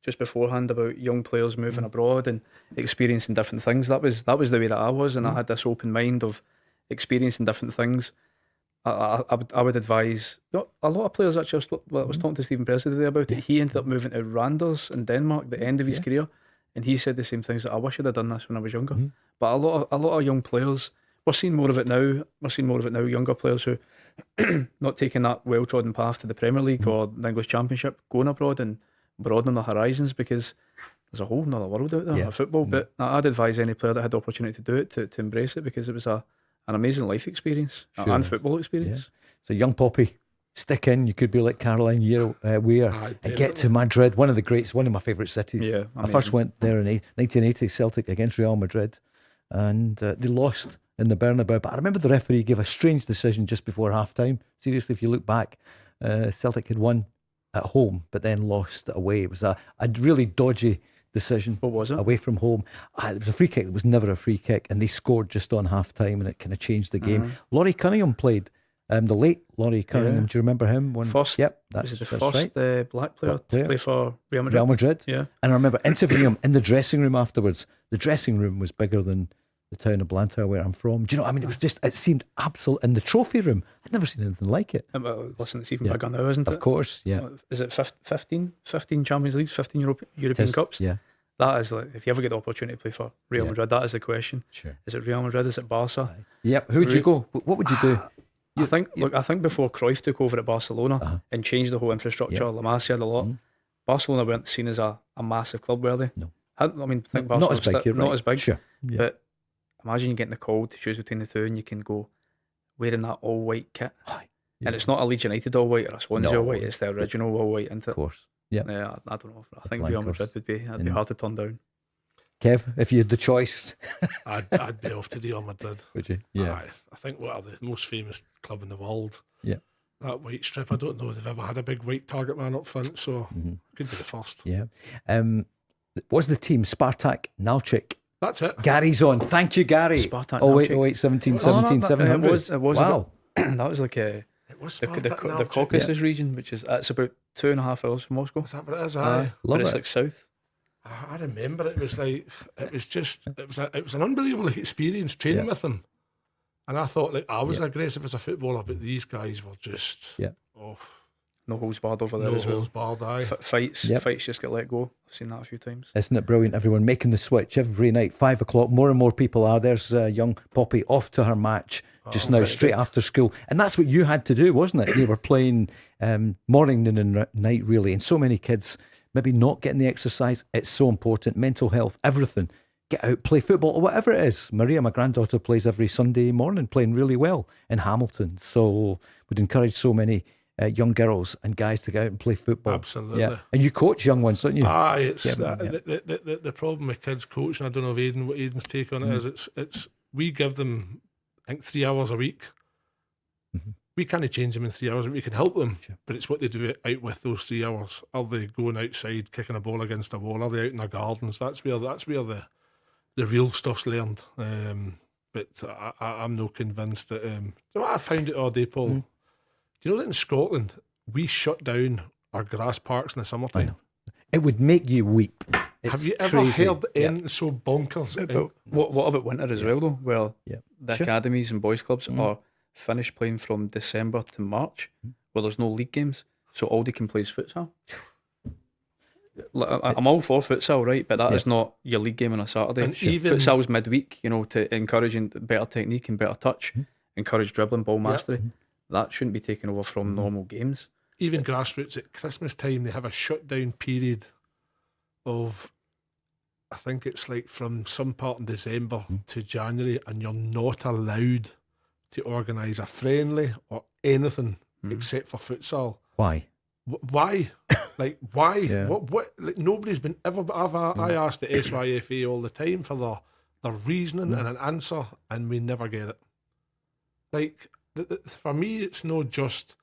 just beforehand about young players moving abroad and experiencing different things. That was the way that I was, and I had this open mind of experiencing different things. I would advise a lot of players. Actually, I was talking to Stephen Presley today about it. He ended up moving to Randers in Denmark at the end of his career, and he said the same things that I wish I'd have done this when I was younger. But a lot of young players. We're seeing more of it now. Younger players who not taking that well-trodden path to the Premier League or the English Championship, going abroad and broadening their horizons, because there's a whole nother world out there of football. But I'd advise any player that had the opportunity to do it to embrace it, because it was an amazing life experience and football experience. So young Poppy, stick in. You could be like Caroline Weir and get to Madrid, one of the greats, one of my favourite cities. Yeah, I first went there in 1980, Celtic against Real Madrid, and they lost in the Bernabeu, but I remember the referee gave a strange decision just before half time. Seriously, if you look back, Celtic had won at home but then lost away. It was a really dodgy decision. What was it? Away from home. It was a free kick. It was never a free kick, and they scored just on half time, and it kind of changed the game. Laurie Cunningham played, the late Laurie Cunningham. Do you remember him? First, yep, that's the first right. Black player to play for Real Madrid. Real Madrid. Yeah, and I remember interviewing him in the dressing room afterwards. The dressing room was bigger than the town of Blantyre, where I'm from. Do you know what I mean? It seemed absolute. In the trophy room, I'd never seen anything like it. Listen, it's even bigger now, isn't it? Of course, yeah. Is it 15 Champions Leagues, 15 European Cups? Yeah. That is, like, if you ever get the opportunity to play for Real Madrid, that is the question. Sure. Is it Real Madrid? Is it Barca? Yep. Who would you go? What would you do? I think before Cruyff took over at Barcelona and changed the whole infrastructure, La Masia had a lot. Barcelona weren't seen as a massive club, were they? No. I think Barcelona not as big. not as big. Sure. Yeah. But imagine you getting the call to choose between the two, and you can go wearing that all white kit, and it's not a Leeds United all white or a Swansea all white. It's the original all white, isn't it? Of course. Yeah. I don't know. I think Real Madrid would be hard to turn down. Kev, if you had the choice, I'd be off to Real Madrid. Would you? Yeah. I think what are the most famous club in the world? Yeah. That white strip. I don't know if they've ever had a big white target man up front, so could be the first. Yeah. What's the team? Spartak Nalchik. That's it. Gary's on. Thank you, Gary. Spartak 08, 17, 700. It was wow. That was like It was the Caucasus region, which is it's about 2.5 hours from Moscow. Is that what it is? But it's like south. I remember it was an unbelievable experience training with them, and I thought like I was aggressive as a footballer, but these guys were just no holds barred over there no as well. holds barred. Fights just get let go. I've seen that a few times. Isn't it brilliant? Everyone making the switch every night, 5 o'clock. More and more people are. There's young Poppy off to her match just now, straight after school, and that's what you had to do, wasn't it? You were playing morning, noon, and night, really, and so many kids maybe not getting the exercise. It's so important. Mental health, everything. get out, play football, or whatever it is. Maria, my granddaughter, plays every Sunday morning, playing really well in Hamilton. So would encourage so many young girls and guys to go out and play football. Absolutely. Yeah. And you coach young ones, don't you? It's the problem with kids coaching. I don't know if what Aiden's take on it is. It's we give them, I think, 3 hours a week. Mm-hmm. We can't change them in 3 hours. We can help them, but it's what they do out with those 3 hours. Are they going outside, kicking a ball against a wall? Are they out in their gardens? That's where the real stuff's learned. But I'm not convinced that. You know what I found it all day, Paul? Do you know that in Scotland we shut down our grass parks in the summertime? It would make you weep. Have you ever heard anything so bonkers? What about winter as well, though? Well, the academies and boys' clubs are finished playing from December to March, where there's no league games, so all they can play is futsal. I'm all for futsal, right? But that is not your league game on a Saturday. And even futsal's midweek, to encourage better technique and better touch, encourage dribbling, ball mastery. That shouldn't be taken over from normal games. Even Grassroots at Christmas time, they have a shutdown period of, I think it's like from some part in December to January, and you're not allowed to organise a friendly or anything except for futsal. Why? Why? Like, why? What? Like, nobody's been ever. I ask the SYFA all the time for their reasoning and an answer, and we never get it. Like, for me, it's not just.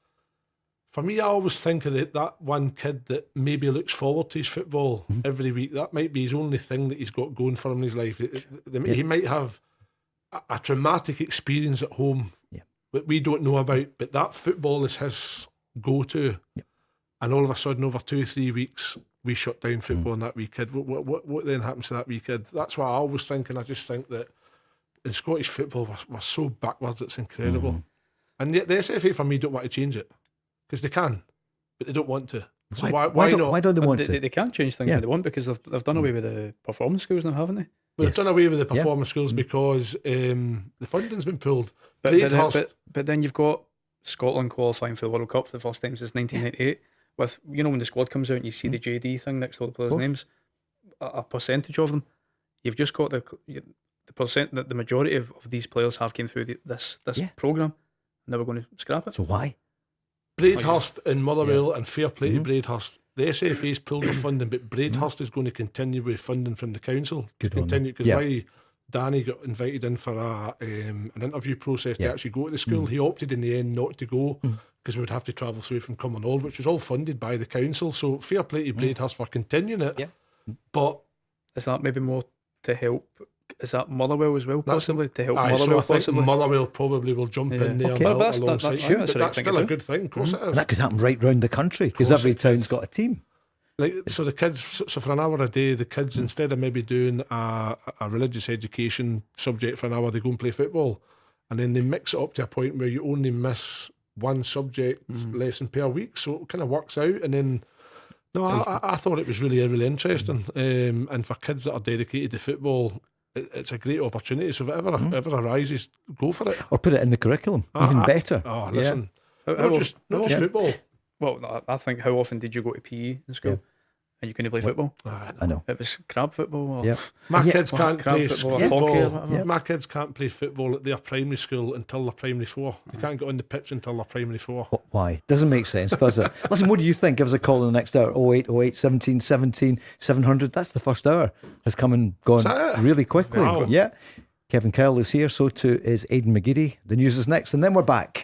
For me, I always think of that one kid that maybe looks forward to his football every week. That might be his only thing that he's got going for him in his life. He might have a traumatic experience at home that we don't know about, but that football is his go-to. And all of a sudden, over 2-3 weeks, we shut down football on that wee kid. What then happens to that wee kid? That's what I always think, and I just think that in Scottish football, we're so backwards, it's incredible. And yet the SFA, for me, don't want to change it. Because they can, but they don't want to. So why not? Why don't they want to? They can't change things if they want, because they've done away with the performance schools now, haven't they? Well, they've done away with the performance schools because the funding's been pulled. But then you've got Scotland qualifying for the World Cup for the first time since 1998. With, when the squad comes out and you see the JD thing next to all the players' names, a percentage of them, you've just got the percent that the majority of these players have came through this programme, and they were going to scrap it. So why? Braidhurst and Motherwell, and fair play to Braidhurst. The SFA's pulled their funding, but Braidhurst is going to continue with funding from the council. Because why Danny got invited in for an interview process to actually go to the school. He opted in the end not to go because we would have to travel through from Cumbernauld, which was all funded by the council. So fair play to Braidhurst for continuing it. But is that maybe more to help? Is that Motherwell as well, possibly? To help Motherwell, so I think Motherwell probably will jump in there alongside. But that's still a good thing, of course it is. And that could happen right round the country, because every town's got a team. So the kids, so for an hour a day, the kids, instead of maybe doing a religious education subject for an hour, they go and play football. And then they mix it up to a point where you only miss one subject lesson per week. So it kind of works out. And then, I thought it was really, really interesting. And for kids that are dedicated to football, it's a great opportunity. So if it ever arises, go for it. Or put it in the curriculum, even better. Oh, listen, not just football. Well, I think, how often did you go to PE in school? And you couldn't play football? I know. It was crab football. My kids can't play football. Hockey, my kids can't play football at their primary school until they're primary 4. They can't get on the pitch until they're primary 4. Why? Doesn't make sense, does it? Listen, what do you think? Give us a call in the next hour. 0808 17 17 700. That's the first hour. Has come and gone really quickly. Wow. Yeah. Kevin Kyle is here. So too is Aiden McGeady. The news is next, and then we're back.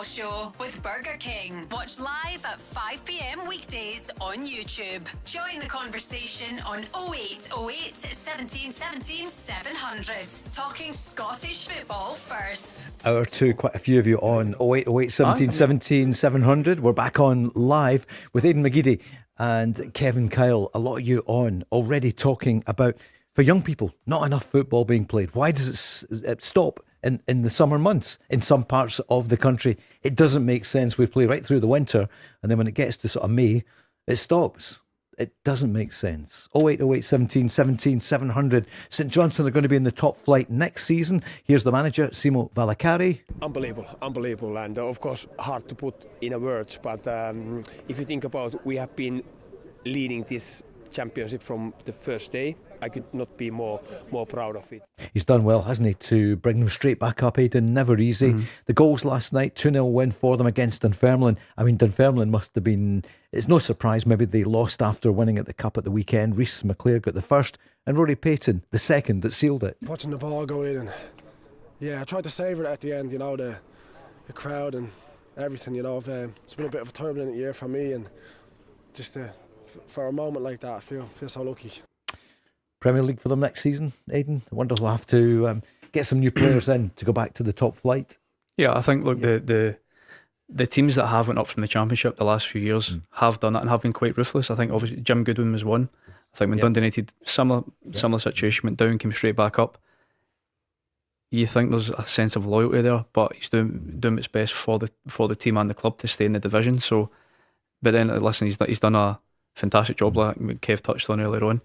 Football Show with Burger King. Watch live at 5 p.m. weekdays on YouTube. Join the conversation on 0808 17 17 700. Talking Scottish football first. Hour two, quite a few of you on 0808 17 17 700. We're back on live with Aiden McGeady and Kevin Kyle. A lot of you on already talking about, for young people, not enough football being played. Why does it stop in the summer months in some parts of the country? It doesn't make sense. We play right through the winter, and then when it gets to sort of May, it stops. It doesn't make sense. 0808 17 17 700. St Johnstone are going to be in the top flight next season. Here's the manager, Simo Valakari. Unbelievable, and of course hard to put in words. But if you think about, we have been leading this championship from the first day. I could not be more proud of it. He's done well, hasn't he, to bring them straight back up, Aiden? Never easy. The goals last night, 2-0 win for them against Dunfermline. I mean, Dunfermline must have been, it's no surprise maybe they lost after winning at the Cup at the weekend. Rhys McClare got the first and Rory Payton the second that sealed it. Watching the ball go in, and yeah, I tried to savour it at the end, you know, the crowd and everything, you know. It's been a bit of a turbulent year for me, and just for a moment like that, I feel so lucky. Premier League for them next season, Aiden? I wonder if we'll have to get some new players in to go back to the top flight. Yeah, I think, look, the teams that have went up from the Championship the last few years have done it and have been quite ruthless. I think obviously Jim Goodwin was one. I think when Dundee United, similar situation, went down, came straight back up. You think there's a sense of loyalty there, but he's doing its best for the team and the club to stay in the division. So, but then listen, he's done a fantastic job, like Kev touched on earlier on.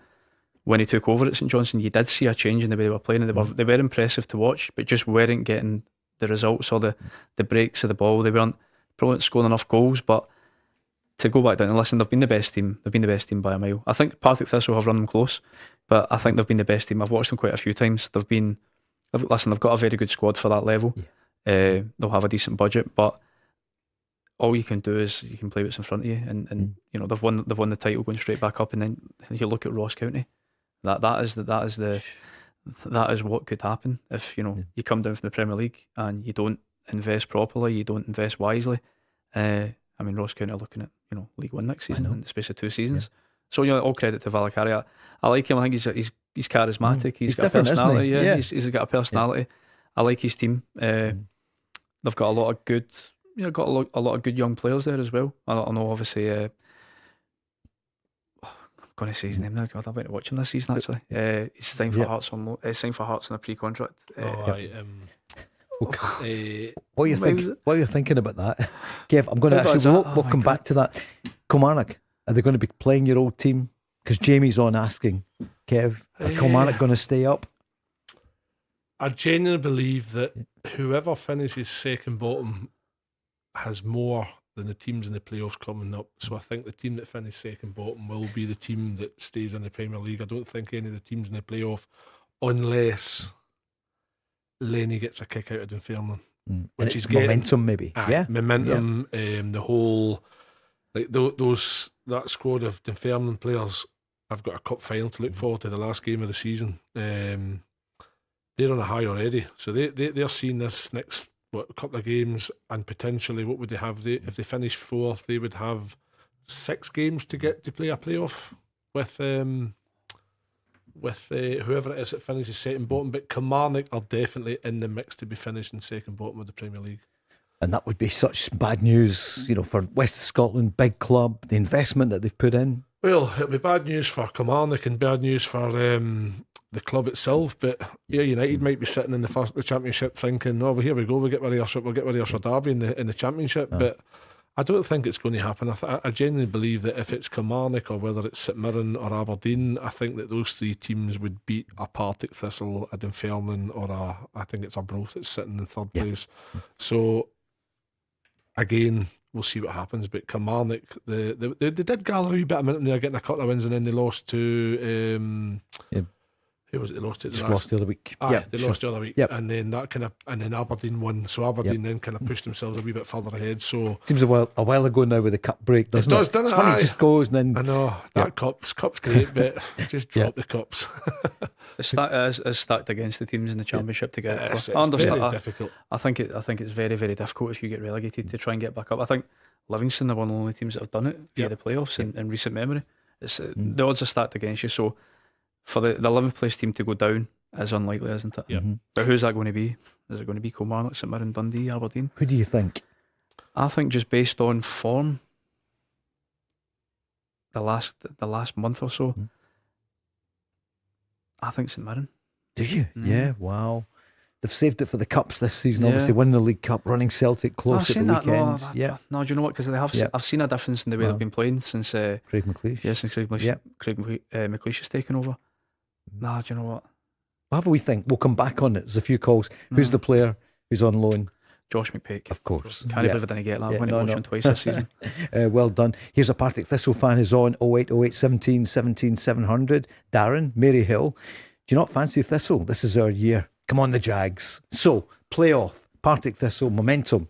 When he took over at St Johnstone, you did see a change in the way they were playing, and they were impressive to watch, but just weren't getting the results or the breaks of the ball. They probably scoring enough goals, but to go back down and listen, they've been the best team. They've been the best team by a mile. I think Partick Thistle have run them close, but I think they've been the best team. I've watched them quite a few times. They've got a very good squad for that level. They'll have a decent budget, but all you can do is you can play what's in front of you, and you know they've won the title going straight back up, and then you look at Ross County. That is what could happen if you come down from the Premier League and you don't invest properly, you don't invest wisely. I mean, Ross County are looking at League One next season in the space of 2 seasons. So all credit to Valakari. I like him. I think he's charismatic. He's got a personality. He's got a personality. I like his team. They've got a lot of good. Got a lot of good young players there as well. I know obviously. I'm going to say his name now. God, I went to watch him this season actually. He's signed for Hearts on a pre-contract. What are you thinking about that, Kev? I'm going to actually we'll come back to that. Kilmarnock, are they going to be playing your old team? Because Jamie's on asking, Kev, are Kilmarnock going to stay up? I genuinely believe that whoever finishes second bottom has more than the teams in the playoffs coming up. So I think the team that finished second bottom will be the team that stays in the Premier League. I don't think any of the teams in the playoff, unless Lenny gets a kick out of Dunfermline, which is momentum, maybe. Momentum. The whole that squad of Dunfermline players. I've got a cup final to look forward to, the last game of the season. They're on a high already, so they're seeing this next couple of games, and potentially what would they have? If they finish fourth, they would have 6 games to get to play a playoff with whoever it is that finishes second bottom. But Kilmarnock are definitely in the mix to be finishing second bottom of the Premier League. And that would be such bad news, for West of Scotland, big club, the investment that they've put in. Well, it'll be bad news for Kilmarnock and bad news for the club itself, but United might be sitting in the Championship thinking, "Oh, well, here we go. We'll get rid of our Derby in the Championship." But I don't think it's going to happen. I genuinely believe that if it's Kilmarnock or whether it's St Mirren or Aberdeen, I think that those 3 teams would beat a Partick Thistle, a Dunfermline, or I think it's Arbroath that's sitting in third place. So again, we'll see what happens. But Kilmarnock, they did gather a wee bit of momentum there, getting a couple of wins, and then they lost to. Who was it? They lost it. Just lost the other week. They lost the other week, and then that and then Aberdeen won. So Aberdeen then kind of pushed themselves a wee bit further ahead. So seems a while ago now with the cup break, doesn't it? Doesn't it's it? funny, it just goes and then. I know that cup's great, but just drop the cups. It's stacked against the teams in the Championship to get. It's I understand. very difficult. I think it's very, very difficult if you get relegated to try and get back up. I think Livingston are one of the only teams that have done it via the playoffs in recent memory. It's the odds are stacked against you. So for the 11th place team to go down is unlikely, isn't it? Yeah. But who's that going to be? Is it going to be Kilmarnock, St Mirren, Dundee, Aberdeen? Who do you think? I think just based on form, the last month or so, I think St Mirren. Do you? Yeah. Wow. They've saved it for the cups this season. Obviously, winning the League Cup, running Celtic close at the weekend. No, do you know what? Because I've seen a difference in the way they've been playing since Craig McLeish. Yes, since Craig McLeish has taken over. Nah, do you know what? What do we think? We'll come back on it. There's a few calls. Who's the player who's on loan? Josh McPake. Of course. Can't believe I didn't get that. When it watched him twice this season. Well done. Here's a Partick Thistle fan who's on 0808 17 17 700. Darren, Maryhill. Do you not fancy Thistle? This is our year. Come on, the Jags. So, playoff, Partick Thistle, momentum.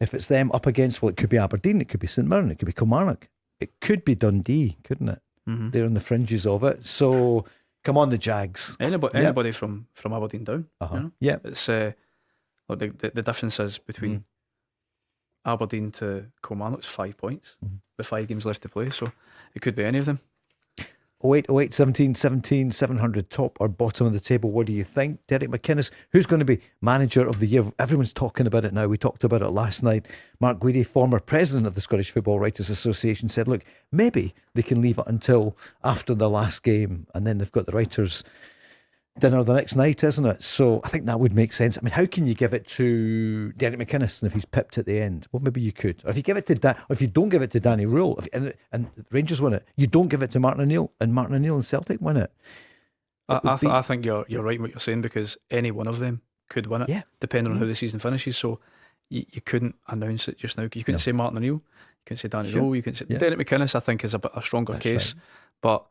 If it's them up against, well, it could be Aberdeen, it could be St Mirren, it could be Kilmarnock, it could be Dundee, couldn't it? They're on the fringes of it. So, come on, the Jags. Anybody from Aberdeen down. You know? Yeah. It's the difference is between Aberdeen to Kilmarnock's 5 points with 5 games left to play. So, it could be any of them. 0808 17 17 700, top or bottom of the table. What do you think? Derek McInnes, who's going to be manager of the year? Everyone's talking about it now. We talked about it last night. Mark McGeady, former president of the Scottish Football Writers Association, said, look, maybe they can leave it until after the last game and then they've got the writers' dinner the next night, isn't it? So I think that would make sense. I mean, how can you give it to Derek McInnes if he's pipped at the end? Well, maybe you could. Or if you give it to or if you don't give it to Danny Rule, and Rangers win it, you don't give it to Martin O'Neill, and Celtic win it. I think you're right in what you're saying, because any one of them could win it, depending on how the season finishes. So you couldn't announce it just now. You couldn't say Martin O'Neill, you couldn't say Danny Rule, you couldn't say Derek McInnes. I think is a bit a stronger case, but.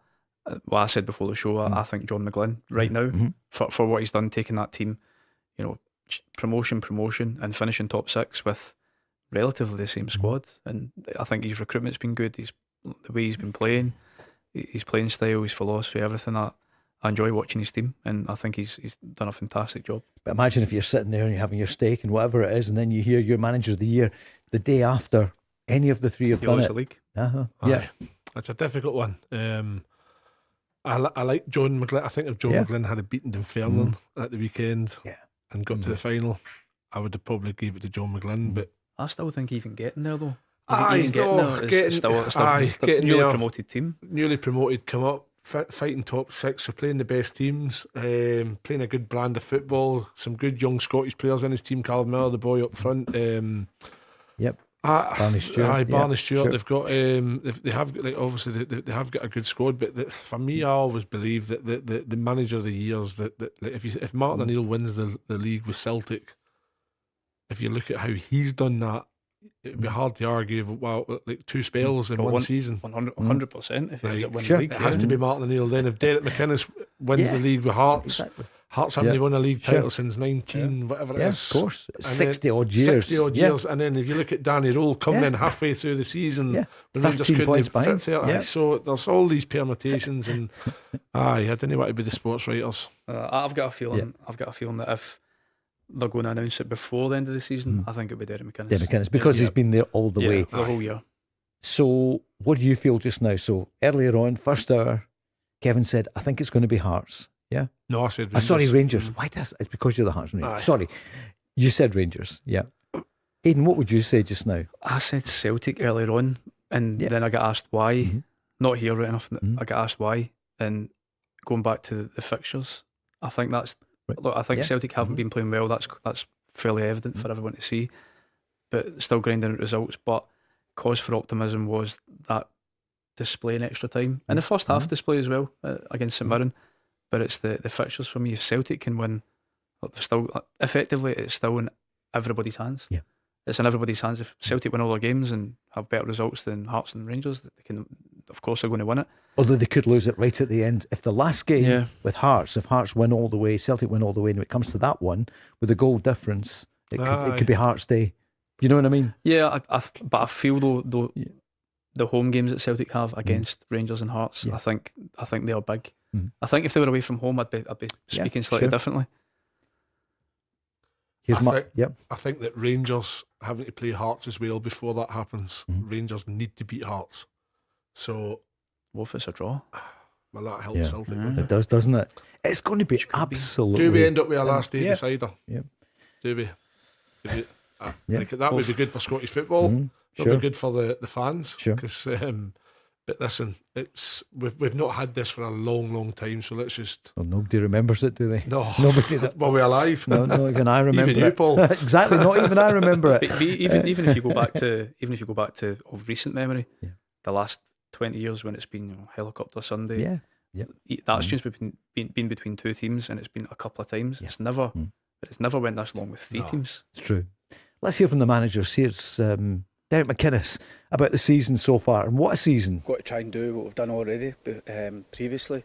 Well, I said before the show, I think John McGlynn right now for what he's done, taking that team, promotion, and finishing top 6 with relatively the same squad. And I think his recruitment's been good. The way he's been playing, his playing style, his philosophy, everything. I enjoy watching his team, and I think he's done a fantastic job. But imagine if you're sitting there and you're having your steak and whatever it is, and then you hear your manager of the year the day after any of the three have done it. The league. Yeah, it's a difficult one. I like John McGlynn. I think if John McGlynn had beaten Dunfermline at the weekend and got to the final, I would have probably gave it to John McGlynn. But I still think even getting there though. Getting newly promoted team. Newly promoted, come up, fighting top 6, so playing the best teams, playing a good brand of football, some good young Scottish players in his team. Callum Miller, the boy up front. Barney Stewart. Barney Stewart. They've got they have obviously they have got a good squad, but for me, I always believe that the manager of the years that if Martin O'Neill wins the league with Celtic, if you look at how he's done that, it'd be hard to argue. Like 2 spells in one season, 100%. If it wins the league, it has to be Martin O'Neill. Then if Derek McInnes wins the league with Hearts. Exactly. Hearts haven't won a league title since 19, whatever it is. Of course. 60 odd years. And then if you look at Danny Rule coming in halfway through the season, when Rangers 13 couldn't points fit behind. 30. So there's all these permutations, and I don't want to be the sports writers. I've got a feeling that if they're going to announce it before the end of the season, I think it'll be Derek McInnes. Derek McInnes, because he's been there all the way. The whole year. So what do you feel just now? So earlier on, first hour, Kevin said, I think it's going to be Hearts. Yeah? No, I said Rangers. Sorry, Rangers. Why does it's because you're the Hearts. Sorry. You said Rangers. Yeah. Aiden, what would you say just now? I said Celtic earlier on, and then I got asked why. Not here right enough. I got asked why, and going back to the fixtures, I think that's look. I think Celtic haven't been playing well. That's fairly evident for everyone to see, but still grinding out results. But cause for optimism was that display in extra time, and the first half display as well against St Mirren. But it's the fixtures for me. If Celtic can win, effectively, it's still in everybody's hands. Yeah, it's in everybody's hands. If Celtic win all their games and have better results than Hearts and Rangers, of course they're going to win it. Although they could lose it right at the end. If the last game with Hearts, if Hearts win all the way, Celtic win all the way, and it comes to that one with a goal difference, it could be Hearts' day. You know what I mean? Yeah, but I feel though the home games that Celtic have against Rangers and Hearts, I think they are big. I think if they were away from home, I'd be speaking slightly differently. I think that Rangers having to play Hearts as well before that happens. Rangers need to beat Hearts. So what if it's a draw? Well, that helps Celtic. It does, doesn't it? It's going to be absolutely. Do we end up with a last day decider? Yeah. Do we? Like that would be good for Scottish football. That would be good for the fans. Because, but listen, we've not had this for a long time. So let's just. Well, nobody remembers it, do they? No, nobody. Well, we're alive. No, not even I remember. Even you, Paul. Exactly. Not even I remember it. Even if you go back to of recent memory, the last 20 years when it's been Helicopter Sunday. That's just been between two teams, and it's been a couple of times. It's never went this long with three teams. It's true. Let's hear from the managers. Here's Derek McInnes about the season so far, and what a season. Got to try and do what we've done already previously.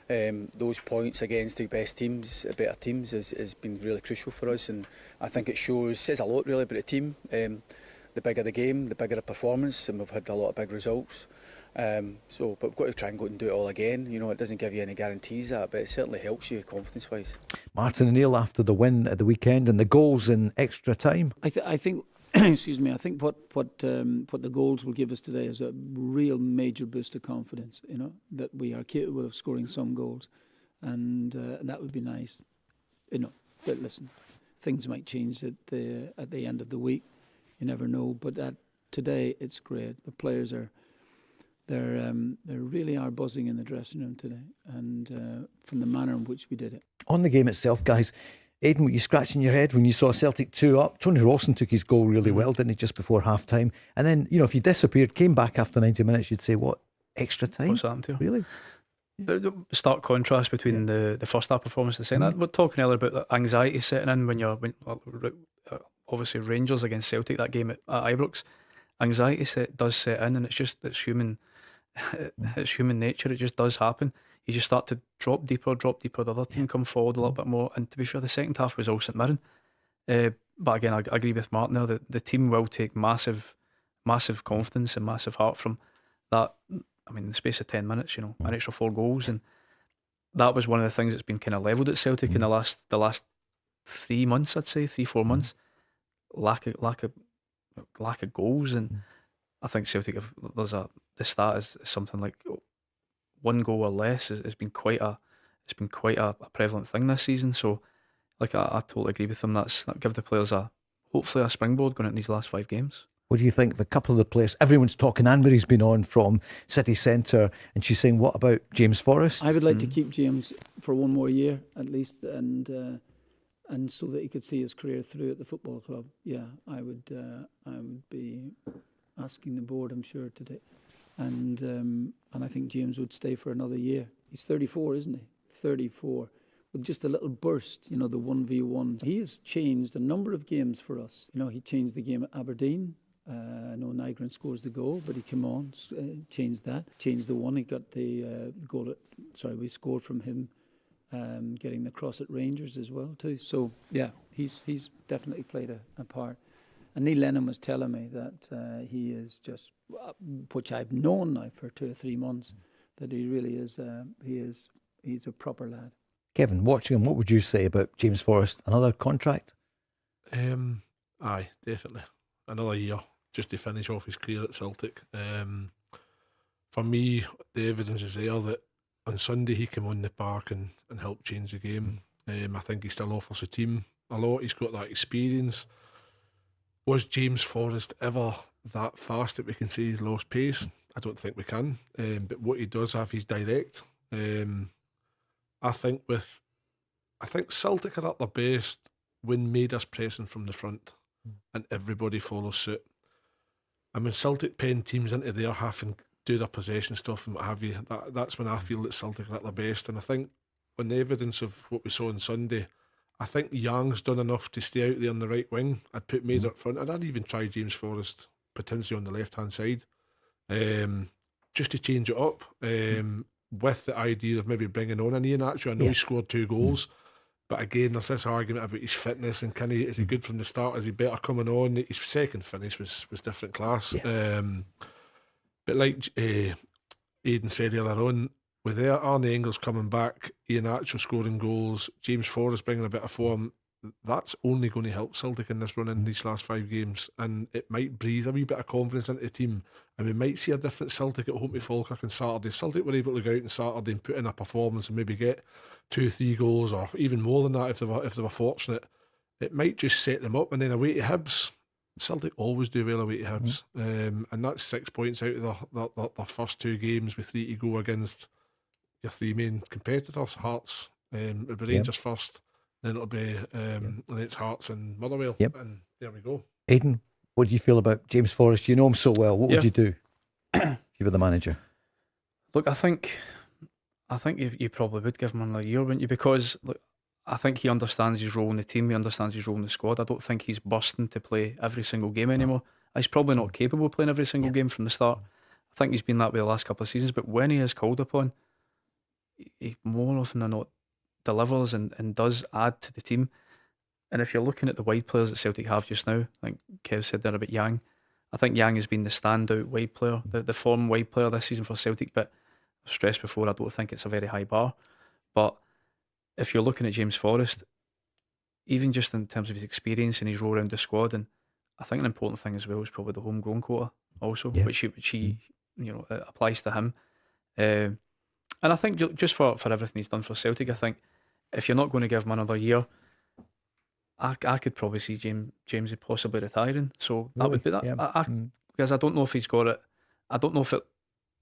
Those points against the best teams, better teams, has been really crucial for us, and I think it says a lot really about the team. The bigger the game, the bigger the performance, and we've had a lot of big results. But we've got to try and go and do it all again. You know, it doesn't give you any guarantees but it certainly helps you confidence-wise. Martin O'Neill after the win at the weekend and the goals in extra time. I think excuse me. I think what the goals will give us today is a real major boost of confidence. You know, that we are capable of scoring some goals, and that would be nice. You know, but listen, things might change at the end of the week. You never know. But today, it's great. The players are. They really are buzzing in the dressing room today, and from the manner in which we did it. On the game itself, guys, Aiden, were you scratching your head when you saw Celtic 2 up? Tony Rawson took his goal really well, didn't he, just before half time? And then, you know, if you disappeared, came back after 90 minutes, you'd say, what, extra time? What's happened to you? Really? The stark contrast between the first half performance and the second. We're talking earlier about the anxiety setting in when obviously Rangers against Celtic, that game at Ibrox. Anxiety does set in, and it's human. It's human nature. It just does happen. You just start to drop deeper. The other team come forward a little bit more. And to be fair, the second half was all St Mirren. But again, I agree with Martin now that the team will take massive confidence and massive heart from that. I mean, in the space of 10 minutes, you know, an extra 4 goals, and that was one of the things that's been kind of levelled at Celtic in the last 3 months. I'd say 3-4 months. Lack of goals, and I think Celtic the stat is something like 1 goal or less has been quite a prevalent thing this season. So, like I totally agree with them. That give the players hopefully a springboard going into these last 5 games. What do you think of a couple of the players? Everyone's talking. Anne-Marie's been on from City Centre, and she's saying, what about James Forrest? I would like to keep James for 1 more year at least, and so that he could see his career through at the football club. Yeah, I would be asking the board, I'm sure, today. And I think James would stay for another year. He's 34, isn't he? 34. With just a little burst, you know, the 1v1. He has changed a number of games for us. You know, he changed the game at Aberdeen. I know Nygren scores the goal, but he came on, changed that. Changed the one, he got the goal we scored from him, getting the cross at Rangers as well too. So, yeah, he's definitely played a part. And Neil Lennon was telling me that he is just, which I've known now for 2 or 3 months, that he really is. He's a proper lad. Kevin, watching him, what would you say about James Forrest? Another contract? Aye, definitely. Another year just to finish off his career at Celtic. For me, the evidence is there that on Sunday he came on the park and helped change the game. I think he still offers the team a lot. He's got that experience. Was James Forrest ever that fast that we can say he's lost pace? I don't think we can. But what he does have, he's direct. I think Celtic are at their best when Maiders pressing from the front and everybody follows suit. And when Celtic pen teams into their half and do their possession stuff and what have you, that's when I feel that Celtic are at their best. And I think on the evidence of what we saw on Sunday, I think Young's done enough to stay out there on the right wing. I'd put Maiders up front, and I'd even try James Forrest potentially on the left hand side. just to change it up, with the idea of maybe bringing on an Ian Atcher. I know he scored 2 goals, but again, there's this argument about his fitness and is he good from the start? Is he better coming on? His second finish was different class. But like Aiden said earlier on, with Arne Engels coming back, Ian Atcher scoring goals, James Forrest bringing a bit of form, that's only going to help Celtic in this run in these last 5 games, and it might breathe a wee bit of confidence into the team, and we might see a different Celtic at home to Falkirk on Saturday. If Celtic were able to go out on Saturday and put in a performance and maybe get 2-3 goals or even more than that if they were fortunate, it might just set them up. And then away to Hibs, Celtic always do well away to Hibs, and that's 6 points out of their first 2 games with 3 to go against your 3 main competitors. Hearts, it'll be Rangers first, then it'll be and it's Hearts and Motherwell, and there we go. Aiden, what do you feel about James Forrest? You know him so well. What would you do if you were the manager? Look, I think you probably would give him another year, wouldn't you? Because look, I think he understands his role in the team. He understands his role in the squad. I don't think he's bursting to play every single game anymore. He's probably not capable of playing every single game from the start. I think he's been that way the last couple of seasons. But when he is called upon, he more often than not delivers and does add to the team. And if you're looking at the wide players that Celtic have just now, like Kev said there about Yang, I think Yang has been the standout wide player, the form wide player this season for Celtic. But I've stressed before, I don't think it's a very high bar. But if you're looking at James Forrest, even just in terms of his experience and his role around the squad, and I think an important thing as well is probably the homegrown quota also, which he applies to him. And I think just for everything he's done for Celtic, I think if you're not going to give him another year, I could probably see James possibly retiring. So that would be that. Because I don't know if he's got it. I don't know if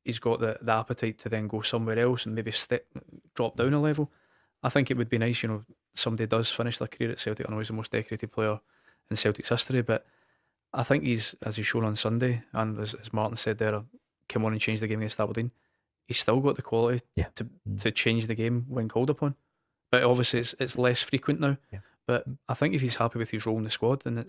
he's got the appetite to then go somewhere else and maybe drop down a level. I think it would be nice, somebody does finish their career at Celtic. I know he's the most decorated player in Celtic's history, but I think as he's shown on Sunday, and as Martin said there, came on and changed the game against Aberdeen, he's still got the quality to change the game when called upon. But obviously it's less frequent now. But I think if he's happy with his role in the squad, then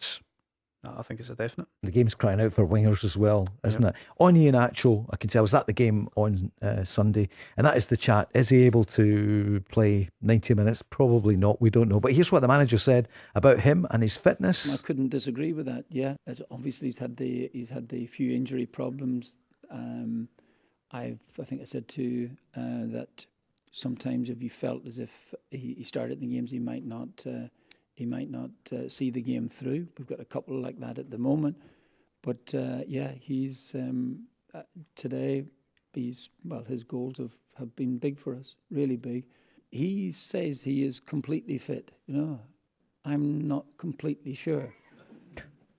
I think it's a definite. The game's crying out for wingers as well, isn't it? On Ian Atcher, I can tell, I was at the game on Sunday, and that is the chat. Is he able to play 90 minutes? Probably not, we don't know. But here's what the manager said about him and his fitness. I couldn't disagree with that, Obviously he's had the few injury problems. I think I said too that sometimes if you felt as if he started the games, he might not see the game through. We've got a couple like that at the moment, but he's today. His goals have been big for us, really big. He says he is completely fit. I'm not completely sure,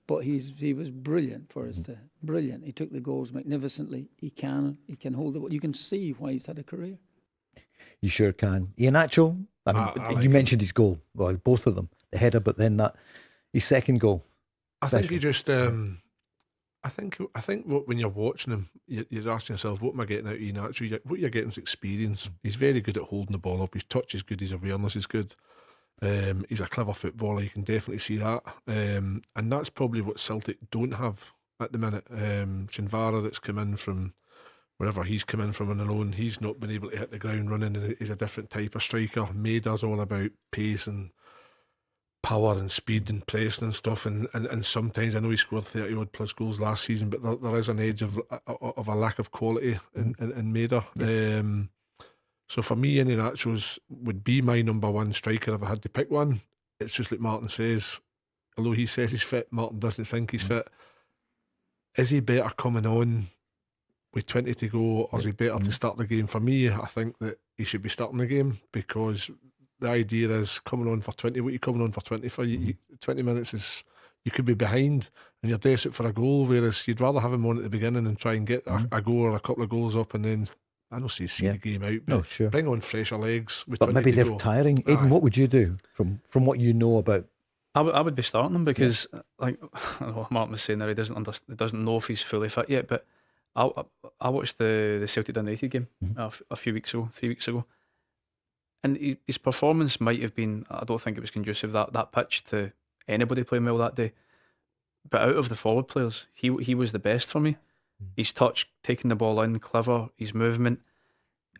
but he was brilliant for us. Brilliant. He took the goals magnificently. He can hold it. You can see why he's had a career. You sure can. Ian Atcher, you mentioned his goal. Well, both of them. The header, but then his second goal. I think you just, I think when you're watching him, you're asking yourself, what am I getting out of Ian Atcher? What you're getting is experience. He's very good at holding the ball up. His touch is good. His awareness is good. He's a clever footballer. You can definitely see that. And that's probably what Celtic don't have at the minute. Shinvara, that's come in from wherever he's come in from on loan, he's not been able to hit the ground running, and he's a different type of striker. Maida's all about pace and power and speed and pressing and stuff, and sometimes I know he scored 30 odd plus goals last season, but there is an edge of a lack of quality in Maida. So for me, Ian Atcher would be my number one striker if I had to pick one. It's just like Martin says, although he says he's fit, Martin doesn't think he's fit. Is he better coming on with 20 to go, or is he better to start the game? For me, I think that he should be starting the game, because the idea is coming on for 20. What are you coming on for 20 for? 20 minutes is, you could be behind and you're desperate for a goal, whereas you'd rather have him on at the beginning and try and get a goal or a couple of goals up, and then I don't see the game out, but bring on fresher legs with 20 maybe to they're go. tiring. Aiden, what would you do from what you know about? I would be starting him, because like Martin was saying there, he doesn't know if he's fully fit yet, but I watched the Celtic United game a few weeks ago, 3 weeks ago, and his performance might have been, I don't think it was conducive, that pitch, to anybody playing well that day. But out of the forward players, he was the best for me. His touch, taking the ball in, clever. His movement.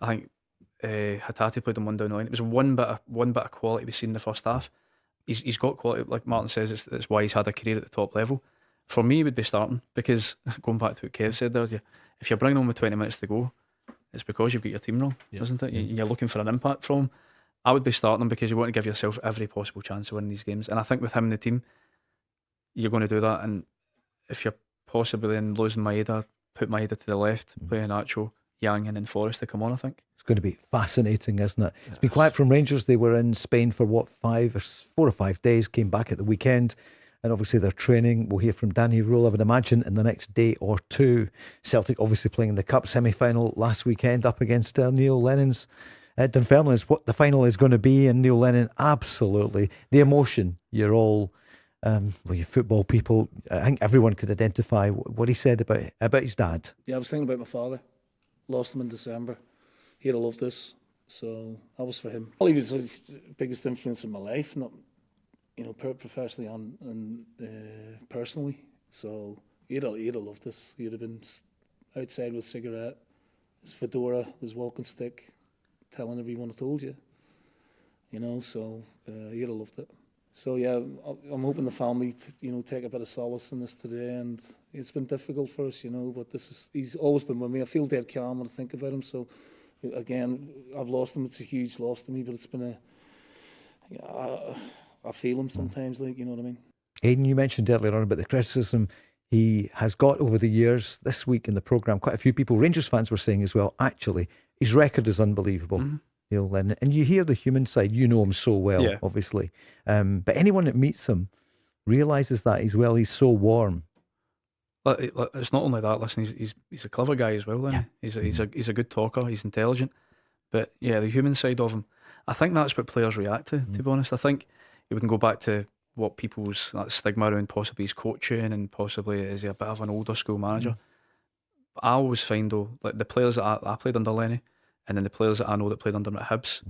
I think Hatate played him one down the line. It was one bit of quality we seen in the first half. He's got quality, like Martin says. It's why he's had a career at the top level. For me, he would be starting because going back to what Kev said there, if you're bringing on with 20 minutes to go, it's because you've got your team wrong, isn't it? You're looking for an impact from him. I would be starting him because you want to give yourself every possible chance to win these games. And I think with him in the team, you're going to do that. And if you're possibly in losing Maeda, put Maeda to the left, play Nacho, Yang, and then Forrest to come on, I think. It's going to be fascinating, isn't it? It's been quiet from Rangers. They were in Spain for 4 or 5 days, came back at the weekend. And obviously they're training. We'll hear from Danny Rule, I would imagine, in the next day or two. Celtic obviously playing in the Cup semi-final last weekend up against Neil Lennon's Dunfermline is what the final is going to be. And Neil Lennon, absolutely. The emotion, you're all, you football people, I think everyone could identify what he said about his dad. Yeah, I was thinking about my father. Lost him in December. He'd have loved this. So that was for him. Well, he was the biggest influence in my life, not professionally and personally. So he'd have loved this. He'd have been outside with a cigarette, his fedora, his walking stick, telling everyone I told you. So he'd have loved it. So yeah, I'm hoping the family, take a bit of solace in this today. And it's been difficult for us, but he's always been with me. I feel dead calm when I think about him. So again, I've lost him. It's a huge loss to me, but it's been I feel him sometimes, you know what I mean? Aiden, you mentioned earlier on about the criticism he has got over the years. This week in the programme, quite a few people, Rangers fans, were saying as well, actually, his record is unbelievable. Neil Lennon. And you hear the human side, you know him so well, obviously. But anyone that meets him realises that as well. He's so warm. It's not only that, listen, he's a clever guy as well, Lennon. He's a good talker, he's intelligent. But yeah, the human side of him, I think that's what players react to be honest. I think we can go back to what people's stigma around possibly his coaching and possibly is he a bit of an older school manager. But I always find though, like the players that I played under Lenny and then the players that I know that played under him at Hibs,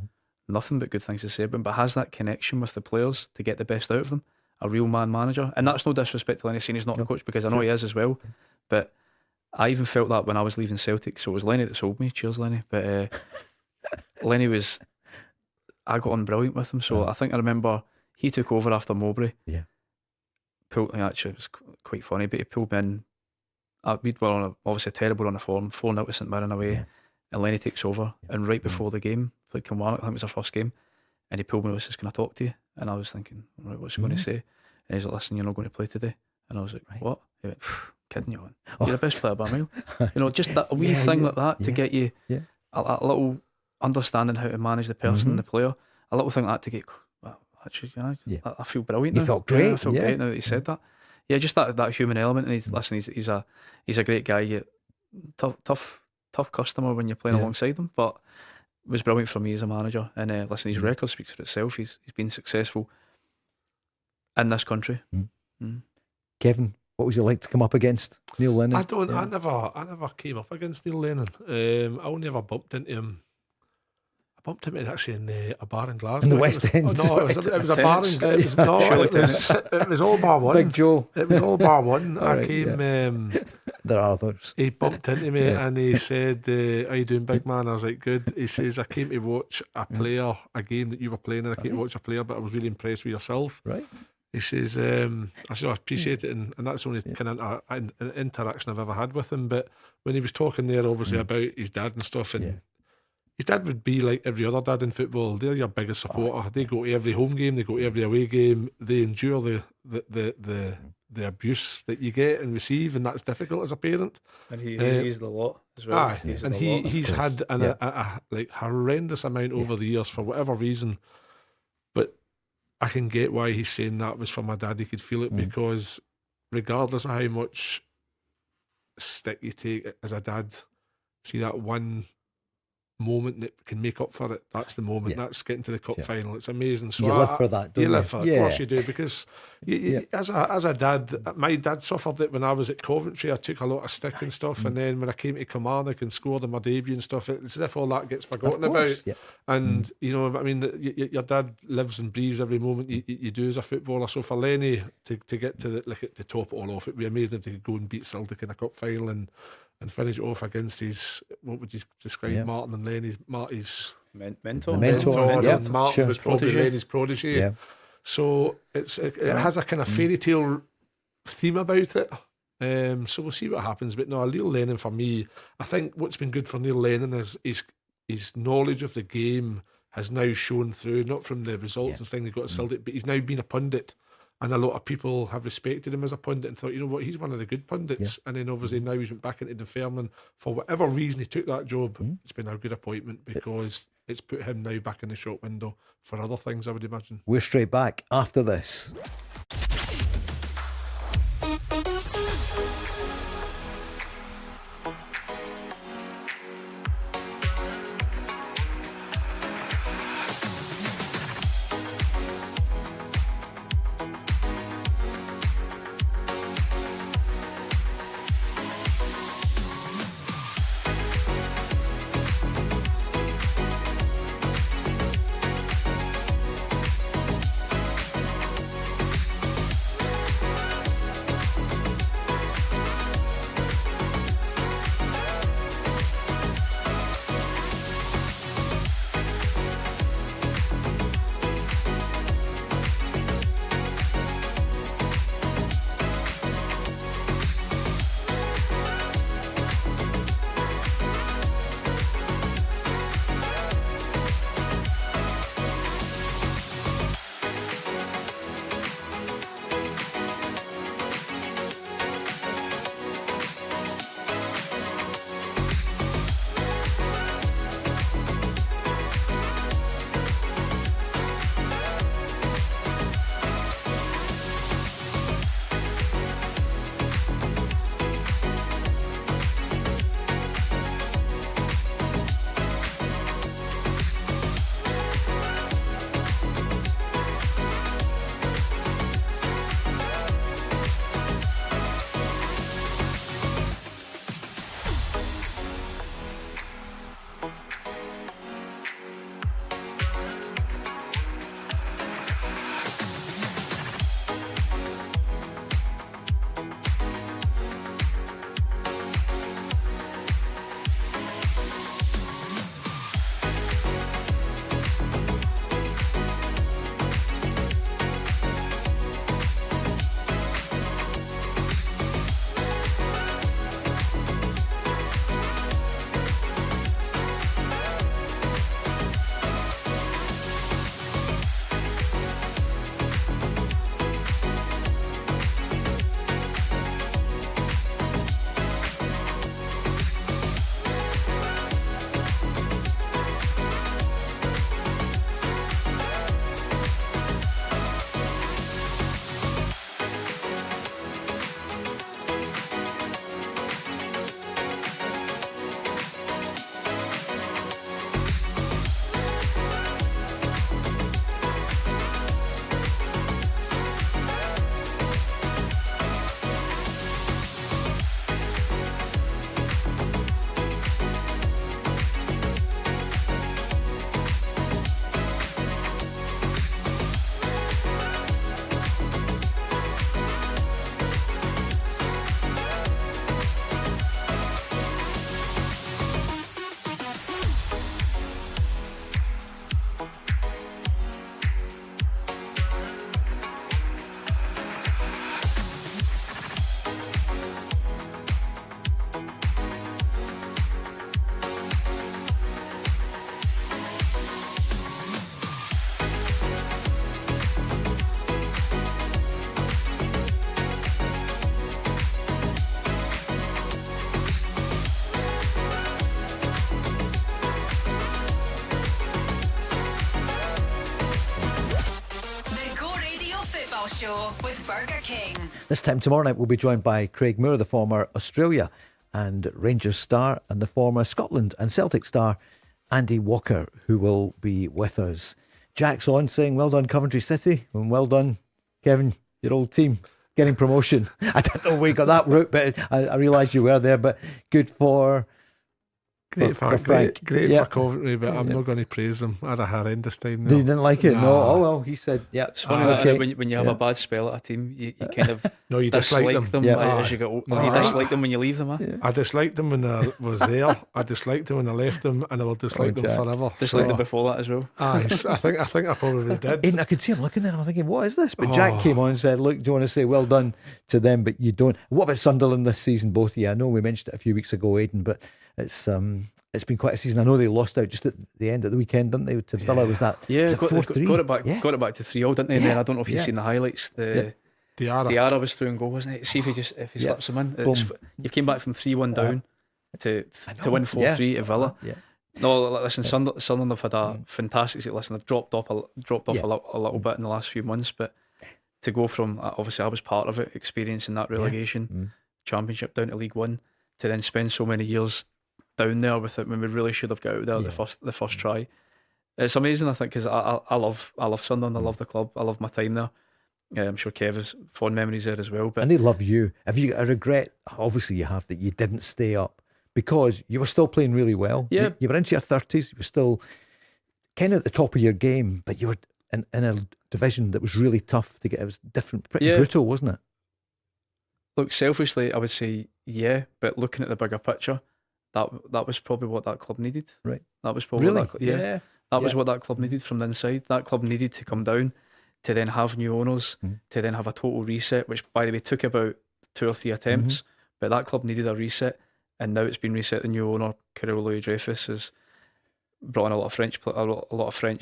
nothing but good things to say about him, but has that connection with the players to get the best out of them. A real man manager. And that's no disrespect to Lenny saying he's not a coach, because I know he is as well. But I even felt that when I was leaving Celtic. So it was Lenny that sold me. Cheers, Lenny. But Lenny I got on brilliant with him. So I think I remember he took over after Mowbray. Actually, it was quite funny, but he pulled me in. We were obviously terrible on the form, 4-0 to St Mirren away. And Lenny takes over. And right before the game, played Kilmarnock, I think it was our first game. And he pulled me and says, "Can I talk to you?" And I was thinking, right, what's he going to say? And he's like, "Listen, you're not going to play today." And I was like, "What?" He went, "Kidding you on? You're the best player by a mile." Just that wee thing like that to get you a little understanding how to manage the person and the player. A little thing like that to get, well, actually, I feel brilliant now. You felt great. I felt great now that he said that. Yeah, just that human element. And he's a great guy. Tough customer when you're playing alongside him, but it was brilliant for me as a manager. And his record speaks for itself. He's been successful in this country. Kevin, what was it like to come up against Neil Lennon? I never came up against Neil Lennon. I only ever bumped into him. I bumped him actually in a bar in Glasgow. In the West End. No, it was a bar in it was all bar one. Big Joe. It was all bar one. Right, I came. There are others. He bumped into me and he said, "How you doing, big man?" I was like, "Good." He says, "I came to watch a player, a game that you were playing, and I came to watch a player, but I was really impressed with yourself." Right. He says, I said, "I appreciate it," and that's the only kind of an interaction I've ever had with him. But when he was talking there, obviously about his dad and stuff, and his dad would be like every other dad in football. They're your biggest supporter. They go to every home game, they go to every away game. They endure the abuse that you get and receive, and that's difficult as a parent. And he's the lot as well. He's had a horrendous amount over the years for whatever reason. But I can get why he's saying that was for my dad. He could feel it because regardless of how much stick you take as a dad, see that one moment that can make up for it, that's the moment. That's getting to the cup final. It's amazing. So you live for that, don't you? You live for it, of course you do, because as a dad, my dad suffered it when I was at Coventry. I took a lot of stick and stuff, and then when I came to Kilmarnock and scored in my debut and stuff, it's as if all that gets forgotten about. And you know, I mean, your dad lives and breathes every moment you do as a footballer. So for Lenny to get to to top it all off, it'd be amazing if they could go and beat Celtic in a cup final and finish it off against his, what would you describe Martin and Lenny's, Marty's mentor. And Martin was probably Lenny's protege. Yeah. So it has a kind of fairy tale theme about it. So we'll see what happens. But no, Neil Lennon for me, I think what's been good for Neil Lennon is his knowledge of the game has now shown through, not from the results and things he got at Celtic, but he's now been a pundit. And a lot of people have respected him as a pundit and thought, you know what, he's one of the good pundits. And then obviously now he's went back into Dunfermline. For whatever reason he took that job, it's been a good appointment because it's put him now back in the shop window for other things, I would imagine. We're straight back after this. Show with Burger King. This time tomorrow night we'll be joined by Craig Moore, the former Australia and Rangers star and the former Scotland and Celtic star, Andy Walker, who will be with us. Jack's on saying, well done Coventry City, and well done Kevin, your old team, getting promotion. I don't know where you got that route, but I realised you were there. But good for Great for Frank. Great for Coventry, but I'm not going to praise them. I had a horrendous time there. You didn't like it? Nah. No. Oh well, he said, yeah. It's funny that when you have a bad spell at a team, you kind of no, you dislike them. As you get older. You dislike them when you leave them. I disliked them when I was there. I disliked them when I left them, and I will dislike them forever. Disliked them before that as well. I think I probably did. Aiden, I could see him looking there. I'm thinking, what is this? But Jack came on and said, look, do you want to say well done to them, but you don't? What about Sunderland this season, both of you? I know we mentioned it a few weeks ago, Aiden, but it's been quite a season. I know they lost out just at the end of the weekend, didn't they? To Villa, was that? Yeah, was got it back. Yeah. Got it back to 3-0, didn't they? And then I don't know if you've seen the highlights. Diarra was through and goal, wasn't it? See if he slips them in. You came back from 3-1 down to win 4-3 at Villa. Yeah. No, listen, Sunderland have had a fantastic season. Listen, they've dropped off a little bit in the last few months, but to go from obviously I was part of it, experiencing that relegation, Championship down to League One, to then spend so many years down there with it when we really should have got out there the first try. It's amazing, I think, because I love Sunderland. I love the club. I love my time there. I'm sure Kev has fond memories there as well. But and they love you. Have you got a regret? Obviously, you have, that you didn't stay up because you were still playing really well. Yeah, you were into your 30s. You were still kind of at the top of your game, but you were in a division that was really tough to get. It was different, pretty brutal, wasn't it? Look, selfishly, I would say but looking at the bigger picture, that was probably what that club needed. Right. That was probably really? That was what that club needed from the inside. That club needed to come down to then have new owners, to then have a total reset, which by the way took about 2 or 3 attempts. But that club needed a reset, and now it's been reset. The new owner, Carol Louis-Dreyfus, has brought in a lot of French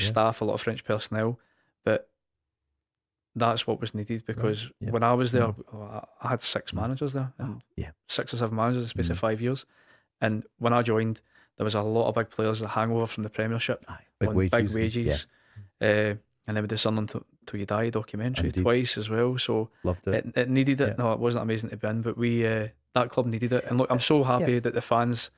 staff, a lot of French personnel. But that's what was needed, because when I was there, I had 6 managers there, and 6 or 7 managers in the space of 5 years. And when I joined, there was a lot of big players, the hangover from the Premiership, big wages. And then with the Sunderland Till You Die documentary twice as well. So loved it. It needed it. No, it wasn't amazing to be in, but that club needed it. And look, I'm so happy that the fans,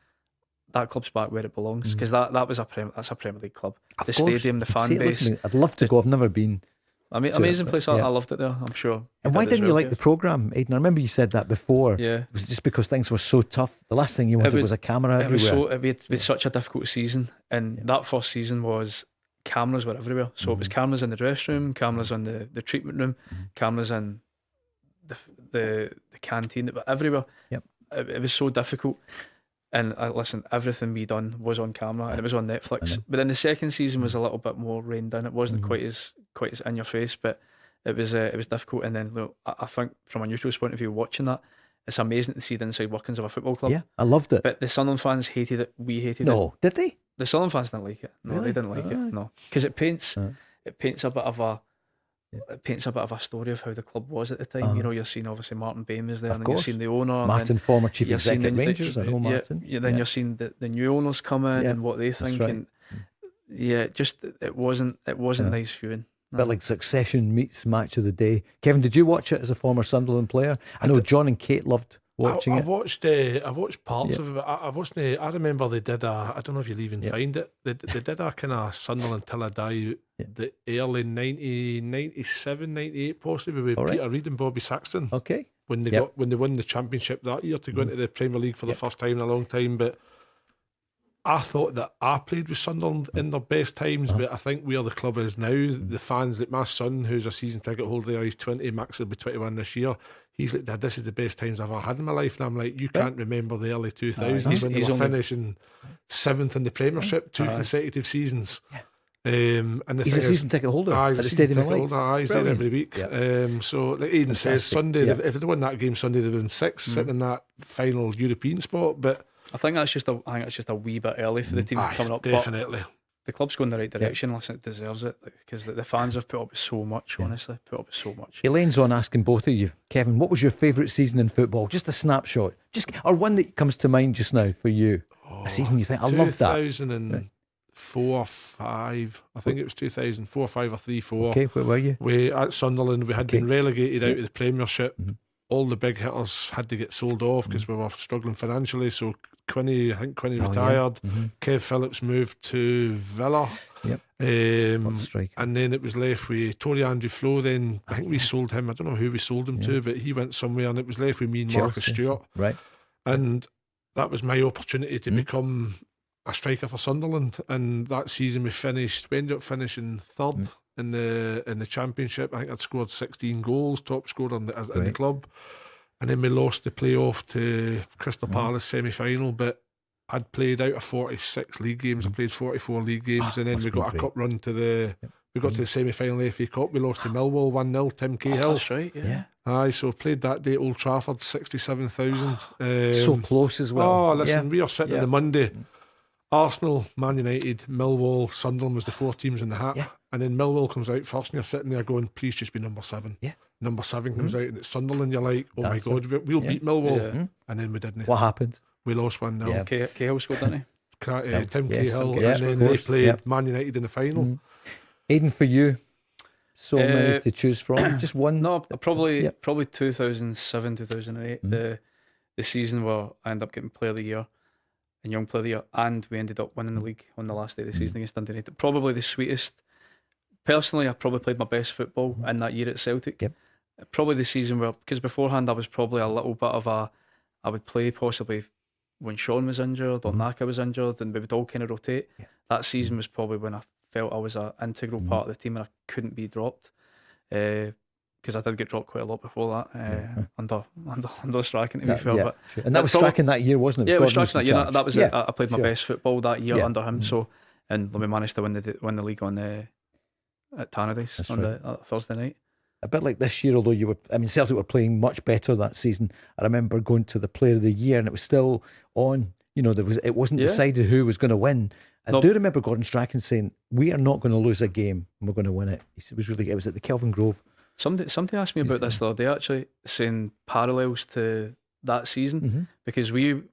that club's back where it belongs, because that's a Premier League club. Of the course. stadium, the fan base. I'd love to go. I've never been. Amazing place. I loved it there, I'm sure. And why didn't you like the programme, Aiden? I remember you said that before. Yeah. Was it just because things were so tough? The last thing you wanted was a camera everywhere. We had such a difficult season, and that first season was cameras were everywhere. So it was cameras in the dressing room, cameras in the treatment room, cameras in the canteen, everywhere. Yep. It was so difficult. And listen, everything we done was on camera, and it was on Netflix. But then the second season was a little bit more reined in. It wasn't quite as in your face, but it was difficult. And then look, I think from a neutral's point of view, watching that, it's amazing to see the inside workings of a football club. Yeah, I loved it. But the Sunderland fans hated it. We hated it. No, did they? The Sunderland fans didn't like it. No, really? They didn't like it. No, because it paints a bit of a story of how the club was at the time. You know, you're seeing obviously Martin Bain was there, and then you're seeing the owner, Martin, former chief executive Rangers. I know Martin. Then you're seeing the new owners come in and what they think, and it wasn't nice viewing. No. But like Succession meets Match of the Day. Kevin, did you watch it as a former Sunderland player? I know John and Kate loved watching it. I watched parts of it. I remember they did I don't know if you'll even find it. They did a kind of Sunderland Till I Die, the early 97, 98 possibly, with Peter Reid and Bobby Saxton. Okay. When they won the Championship that year to go into the Premier League for the first time in a long time. But I thought that I played with Sunderland in their best times, but I think where the club is now, the fans, like my son, who's a season ticket holder, he's 20, Max will be 21 this year. He's like, Dad, this is the best times I've ever had in my life. And I'm like, you can't remember the early 2000s when they were finishing 7th in the Premiership, 2 consecutive seasons. And he's a season ticket holder at the Stadium of Light. He's there every week. So like Aiden says, Sunday, if they won that game Sunday, they'd have been 6th, sitting in that final European spot. But I think that's just a wee bit early for the team coming up. Definitely. But the club's going the right direction. Listen, it deserves it, because the fans have put up with so much. Honestly, put up with so much. Elaine's on asking both of you, Kevin, what was your favourite season in football? Just a snapshot, or one that comes to mind just now for you. A season you think I love that. 2004, 5. I think it was 2004, 5 or 3, 4. Okay, where were you? We at Sunderland. We had been relegated out of the Premiership. All the big hitters had to get sold off because we were struggling financially. So Quinny. I think Quinny Oh, yeah. retired. Mm-hmm. Kev Phillips moved to Villa. Yep. And then it was left with Tory Andrew Flo. Then I think we sold him. I don't know who we sold him to, but he went somewhere, and it was left with me and Marcus Chelsea. Stewart. Right. And that was my opportunity to become a striker for Sunderland. And that season we ended up finishing third in the Championship. I think I'd scored 16 goals, top scorer in the club. And then we lost the playoff to Crystal Palace semi-final, but I'd played out of 46 league games. I played 44 league games, and then we got a cup run to the. We got to the semi-final of the FA Cup. We lost to Millwall 1-0. Tim Cahill. That's right. Yeah. Aye, so played that day at Old Trafford, 67,000. So close as well. Oh, listen, we are sitting on the Monday. Arsenal, Man United, Millwall, Sunderland was the 4 teams in the hat. And then Millwall comes out first, and you're sitting there going, please just be number 7. Number 7 comes out, and it's Sunderland. You're like, oh my God, we'll beat Millwall. And then we didn't. What happened? We lost 1-0. Cahill scored, didn't he? Tim Cahill. And then they played Man United in the final. Aiden, for you, so many to choose from. Just one? No, probably 2007, 2008. The season where I ended up getting Player of the Year and Young Player of the Year, and we ended up winning the league on the last day of the season against Dundee United. Probably the sweetest. Personally, I probably played my best football in that year at Celtic. Probably the season where, because beforehand I was probably a little bit of I would play possibly when Sean was injured or Naka was injured, and we would all kind of rotate. That season was probably when I felt I was an integral part of the team and I couldn't be dropped. Because I did get dropped quite a lot before that under Strachan, to be fair. But and that was Strachan that year, wasn't it? Yeah, it was Strachan that year. That was it. I played my best football that year under him. So, and we managed to win the league on at Tannadice on the Thursday night. A bit like this year, although Celtic were playing much better that season. I remember going to the Player of the Year, and it was still on. It wasn't decided who was going to win. And I do remember Gordon Strachan saying, "We are not going to lose a game, and we're going to win it." It was at the Kelvin Grove. Somebody asked me about this the other day, actually, saying parallels to that season, because we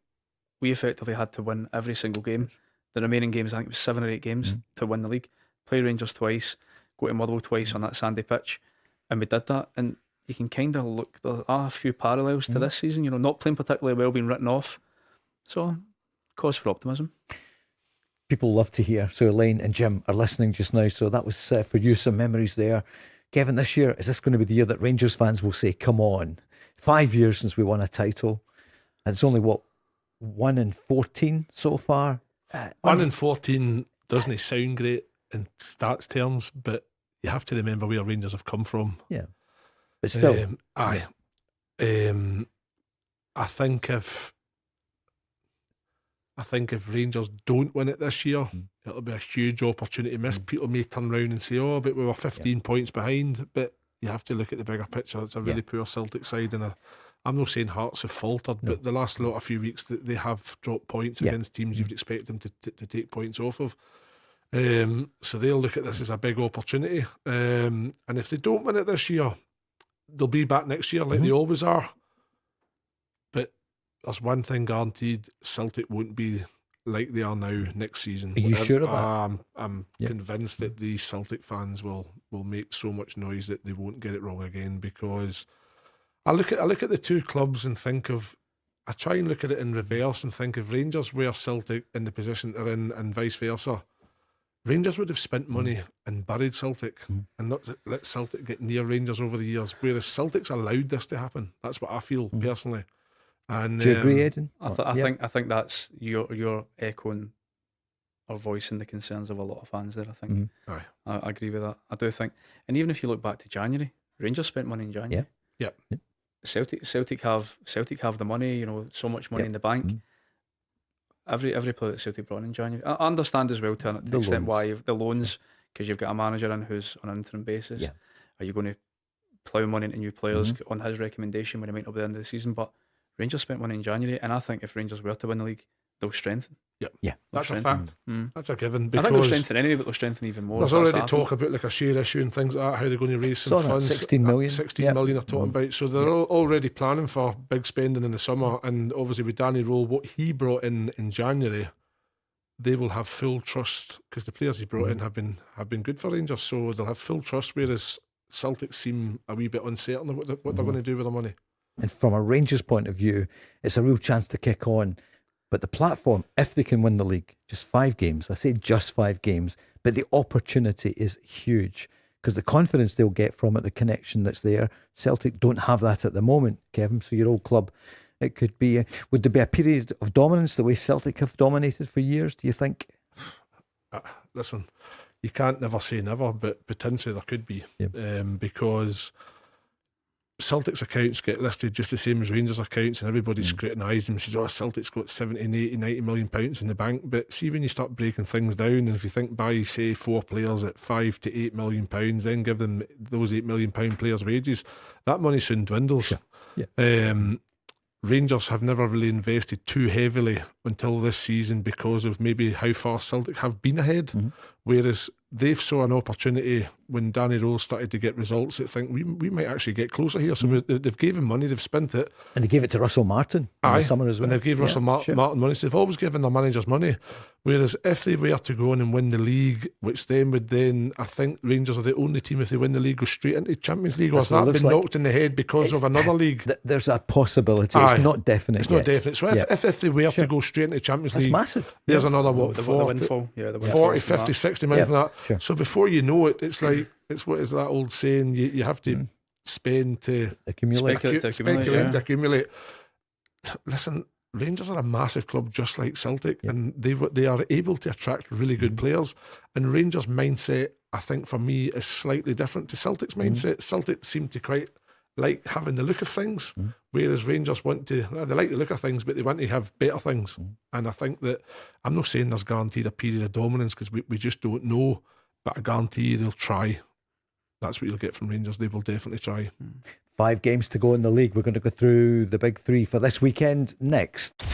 effectively had to win every single game. The remaining games, I think it was 7 or 8 games to win the league. Play Rangers twice, go to Motherwell twice on that sandy pitch, and we did that. And you can kind of look, there are a few parallels to this season, not playing particularly well, being written off. So, cause for optimism. People love to hear. So Elaine and Jim are listening just now. So that was for you, some memories there. Kevin, this year, is this going to be the year that Rangers fans will say, come on, 5 years since we won a title? And it's only, 1 in 14 so far? 1 in 14 doesn't sound great in stats terms, but you have to remember where Rangers have come from. Yeah. But still. I think if Rangers don't win it this year, it'll be a huge opportunity missed. People may turn around and say, but we were 15 points behind. But you have to look at the bigger picture. It's a really poor Celtic side, and I'm not saying Hearts have faltered, but the last a few weeks they have dropped points against teams you'd expect them to take points off of. So they'll look at this as a big opportunity. And if they don't win it this year, they'll be back next year like they always are. But there's one thing guaranteed: Celtic won't be like they are now next season. Are you sure of that? I'm convinced that these Celtic fans will make so much noise that they won't get it wrong again. Because I look at the two clubs and I try and look at it in reverse and think if Rangers were Celtic in the position they're in and vice versa, Rangers would have spent money and buried Celtic and not let Celtic get near Rangers over the years. Whereas Celtic's allowed this to happen. That's what I feel personally. And do you agree, Aiden? I think that's you're echoing or voicing the concerns of a lot of fans there. I think I agree with that. I do think, and even if you look back to January, Rangers spent money in January. Yeah. Celtic have the money. So much money in the bank. Every player that Celtic brought in January. I understand as well to an extent why you've the loans, because you've got a manager in who's on an interim basis. Yeah. Are you going to plough money into new players on his recommendation when he might not be at the end of the season? But Rangers spent money in January, and I think if Rangers were to win the league, they'll strengthen. Yeah, that's a fact. That's a given. Because I think they'll strengthen anyway, but they'll strengthen even more. There's already talk about like a share issue and things like that, how they're going to raise some funds. 16 million. 16 million they're talking about. So they're already planning for big spending in the summer. And obviously with Danny Rowe, what he brought in January, they will have full trust, because the players he brought in have been good for Rangers. So they'll have full trust, whereas Celtic seem a wee bit uncertain of what they're going to do with the money. And from a Rangers point of view, it's a real chance to kick on But the platform, if they can win the league, just 5 games, I say just 5 games, but the opportunity is huge because the confidence they'll get from it, the connection that's there. Celtic don't have that at the moment, Kevin, so your old club, it could be, would there be a period of dominance the way Celtic have dominated for years, do you think? Listen, you can't never say never, but potentially there could be, because Celtic's accounts get listed just the same as Rangers accounts, and everybody scrutinises them and says, oh, Celtic's got 70 and 80, 90 million pounds in the bank. But see, when you start breaking things down, and if you think buy, say, 4 players at 5 to 8 million pounds, then give them those 8 million pound players' wages, that money soon dwindles. Rangers have never really invested too heavily until this season because of maybe how far Celtic have been ahead, whereas they've saw an opportunity when Danny Rose started to get results that think we might actually get closer here. So they've given money, they've spent it. And they gave it to Russell Martin in the summer as well. And they've gave Russell Martin money. So they've always given their managers money. Whereas if they were to go on and win the league, which then would I think Rangers are the only team, if they win the league, go straight into Champions League. Or has that been knocked in the head because of another league? There's a possibility. It's not definite. It's not definite. So if they were to go straight into Champions League, massive. There's another, the windfall. 40, 50, 60 million from that. So before you know it, it's like, what is that old saying? You have to spend to accumulate. Speculate to accumulate. Listen, Rangers are a massive club just like Celtic, and they are able to attract really good players. And Rangers' mindset, I think for me, is slightly different to Celtic's mindset. Celtic seem to quite like having the look of things, whereas Rangers they like the look of things, but they want to have better things. And I think that, I'm not saying there's guaranteed a period of dominance because we just don't know, but I guarantee they'll try. That's what you'll get from Rangers. They will definitely try. 5 games to go in the league. We're going to go through the big 3 for this weekend next.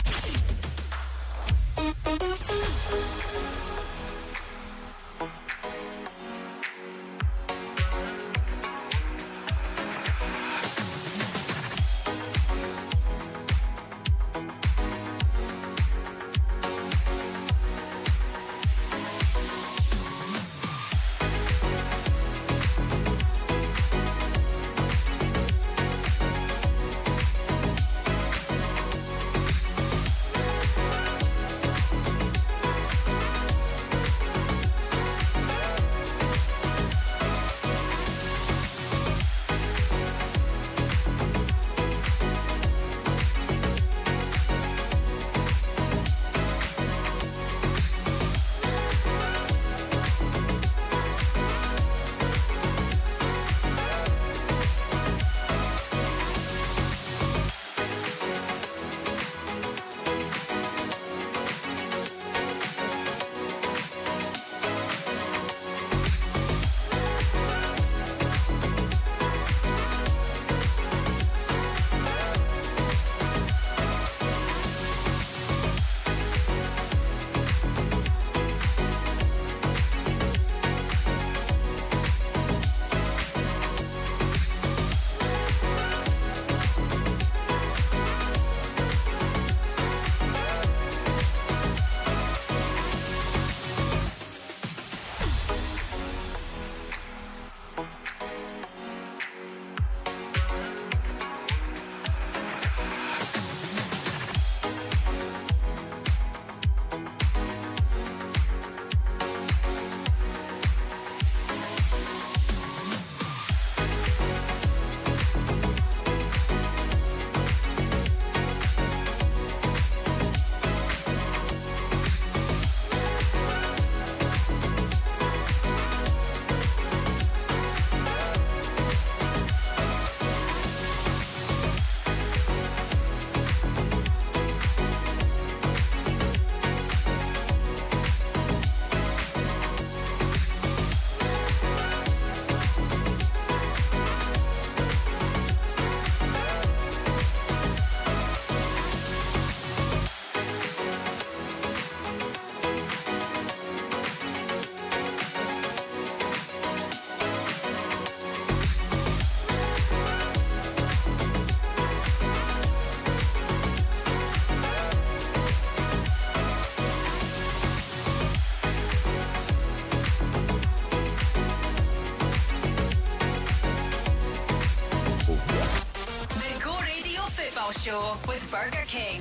Show with Burger King.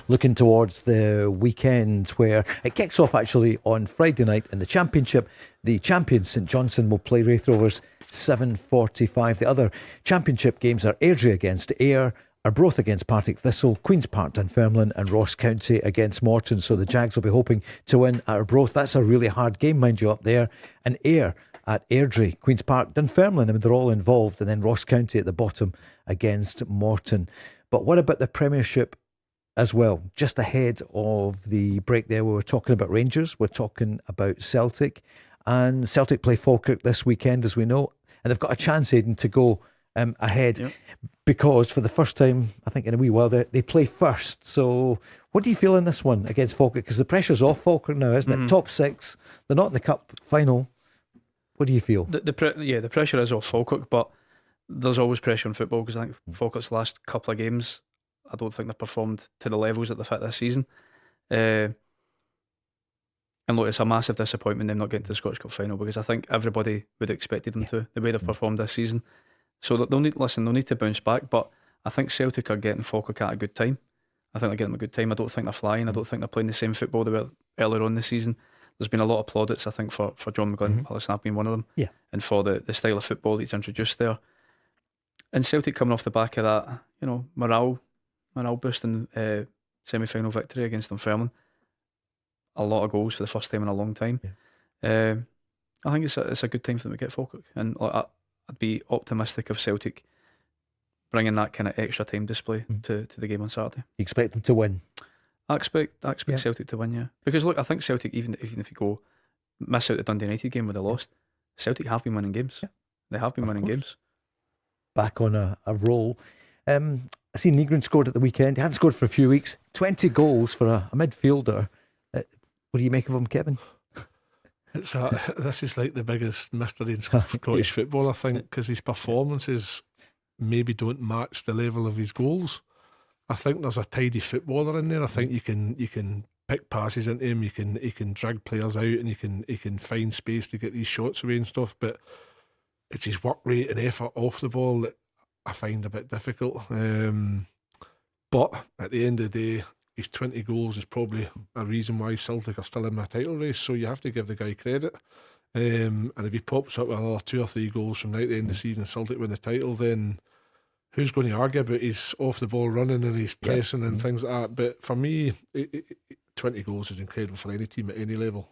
looking towards the weekend where it kicks off actually on Friday night in the Championship. The champions St Johnstone will play Wraith Rovers 7:45. The other Championship games are Airdrie against Ayr, Arbroath against Partick Thistle, Queen's Park Dunfermline and Ross County against Morton. So the Jags will be hoping to win at Arbroath. That's a really hard game, mind you, up there. And Ayr at Airdrie, Queen's Park, Dunfermline, I mean, they're all involved. And then Ross County at the bottom against Morton. But what about the Premiership as well? Just ahead of the break there, we were talking about Rangers, we're talking about Celtic. And Celtic play Falkirk this weekend, as we know. And they've got a chance, Aiden, to go ahead because for the first time, I think in a wee while, they play first. So what do you feel in this one against Falkirk? Because the pressure's off Falkirk now, isn't it? Top six, they're not in the cup final. What do you feel? The pressure is off Falkirk, but there's always pressure in football because I think Falkirk's last couple of games, I don't think they've performed to the levels that they've hit this season. And look, it's a massive disappointment them not getting to the Scottish Cup final because I think everybody would have expected them to, the way they've performed this season. So they'll need to bounce back, but I think Celtic are getting Falkirk at a good time. I think they're getting them a good time. I don't think they're flying. I don't think they're playing the same football they were earlier on this season. There's been a lot of plaudits, I think, for John McGlynn. Listen, I've been one of them. Yeah. And for the style of football he's introduced there. And Celtic coming off the back of that, morale boosting semi-final victory against Dunfermline. A lot of goals for the first time in a long time. Yeah. I think it's a good time for them to get Falkirk. And I'd be optimistic of Celtic bringing that kind of extra time display to the game on Saturday. You expect them to win? I expect Celtic to win, yeah. Because look, I think Celtic, even if you go miss out the Dundee United game where they lost, Celtic have been winning games. Yeah. They have been winning games. Back on a roll. I see Negron scored at the weekend. He hadn't scored for a few weeks. 20 goals for a midfielder. What do you make of him, Kevin? This is like the biggest mystery in Scottish football, I think, because his performances maybe don't match the level of his goals. I think there's a tidy footballer in there. I think you can pick passes into him. He can drag players out, and he can find space to get these shots away and stuff. But it's his work rate and effort off the ball that I find a bit difficult. But at the end of the day, his 20 goals is probably a reason why Celtic are still in my title race. So you have to give the guy credit. And if he pops up with another 2 or 3 goals from now at the end of the season, Celtic win the title, then who's going to argue about his off the ball running and his pressing and things like that? But for me, 20 goals is incredible for any team at any level.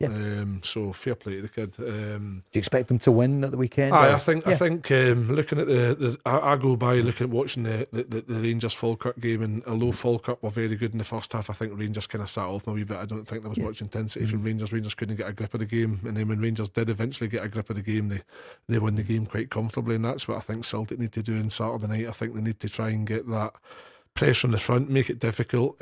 So fair play to the kid. Do you expect them to win at the weekend? I think looking at I go by looking at watching the Rangers Falkirk game, and although Falkirk were very good in the first half, I think Rangers kind of sat off me a wee bit. I don't think there was much intensity from Rangers. Rangers couldn't get a grip of the game, and then when Rangers did eventually get a grip of the game, they won the game quite comfortably, and that's what I think Celtic need to do on Saturday night. I think they need to try and get that pressure on the front, make it difficult,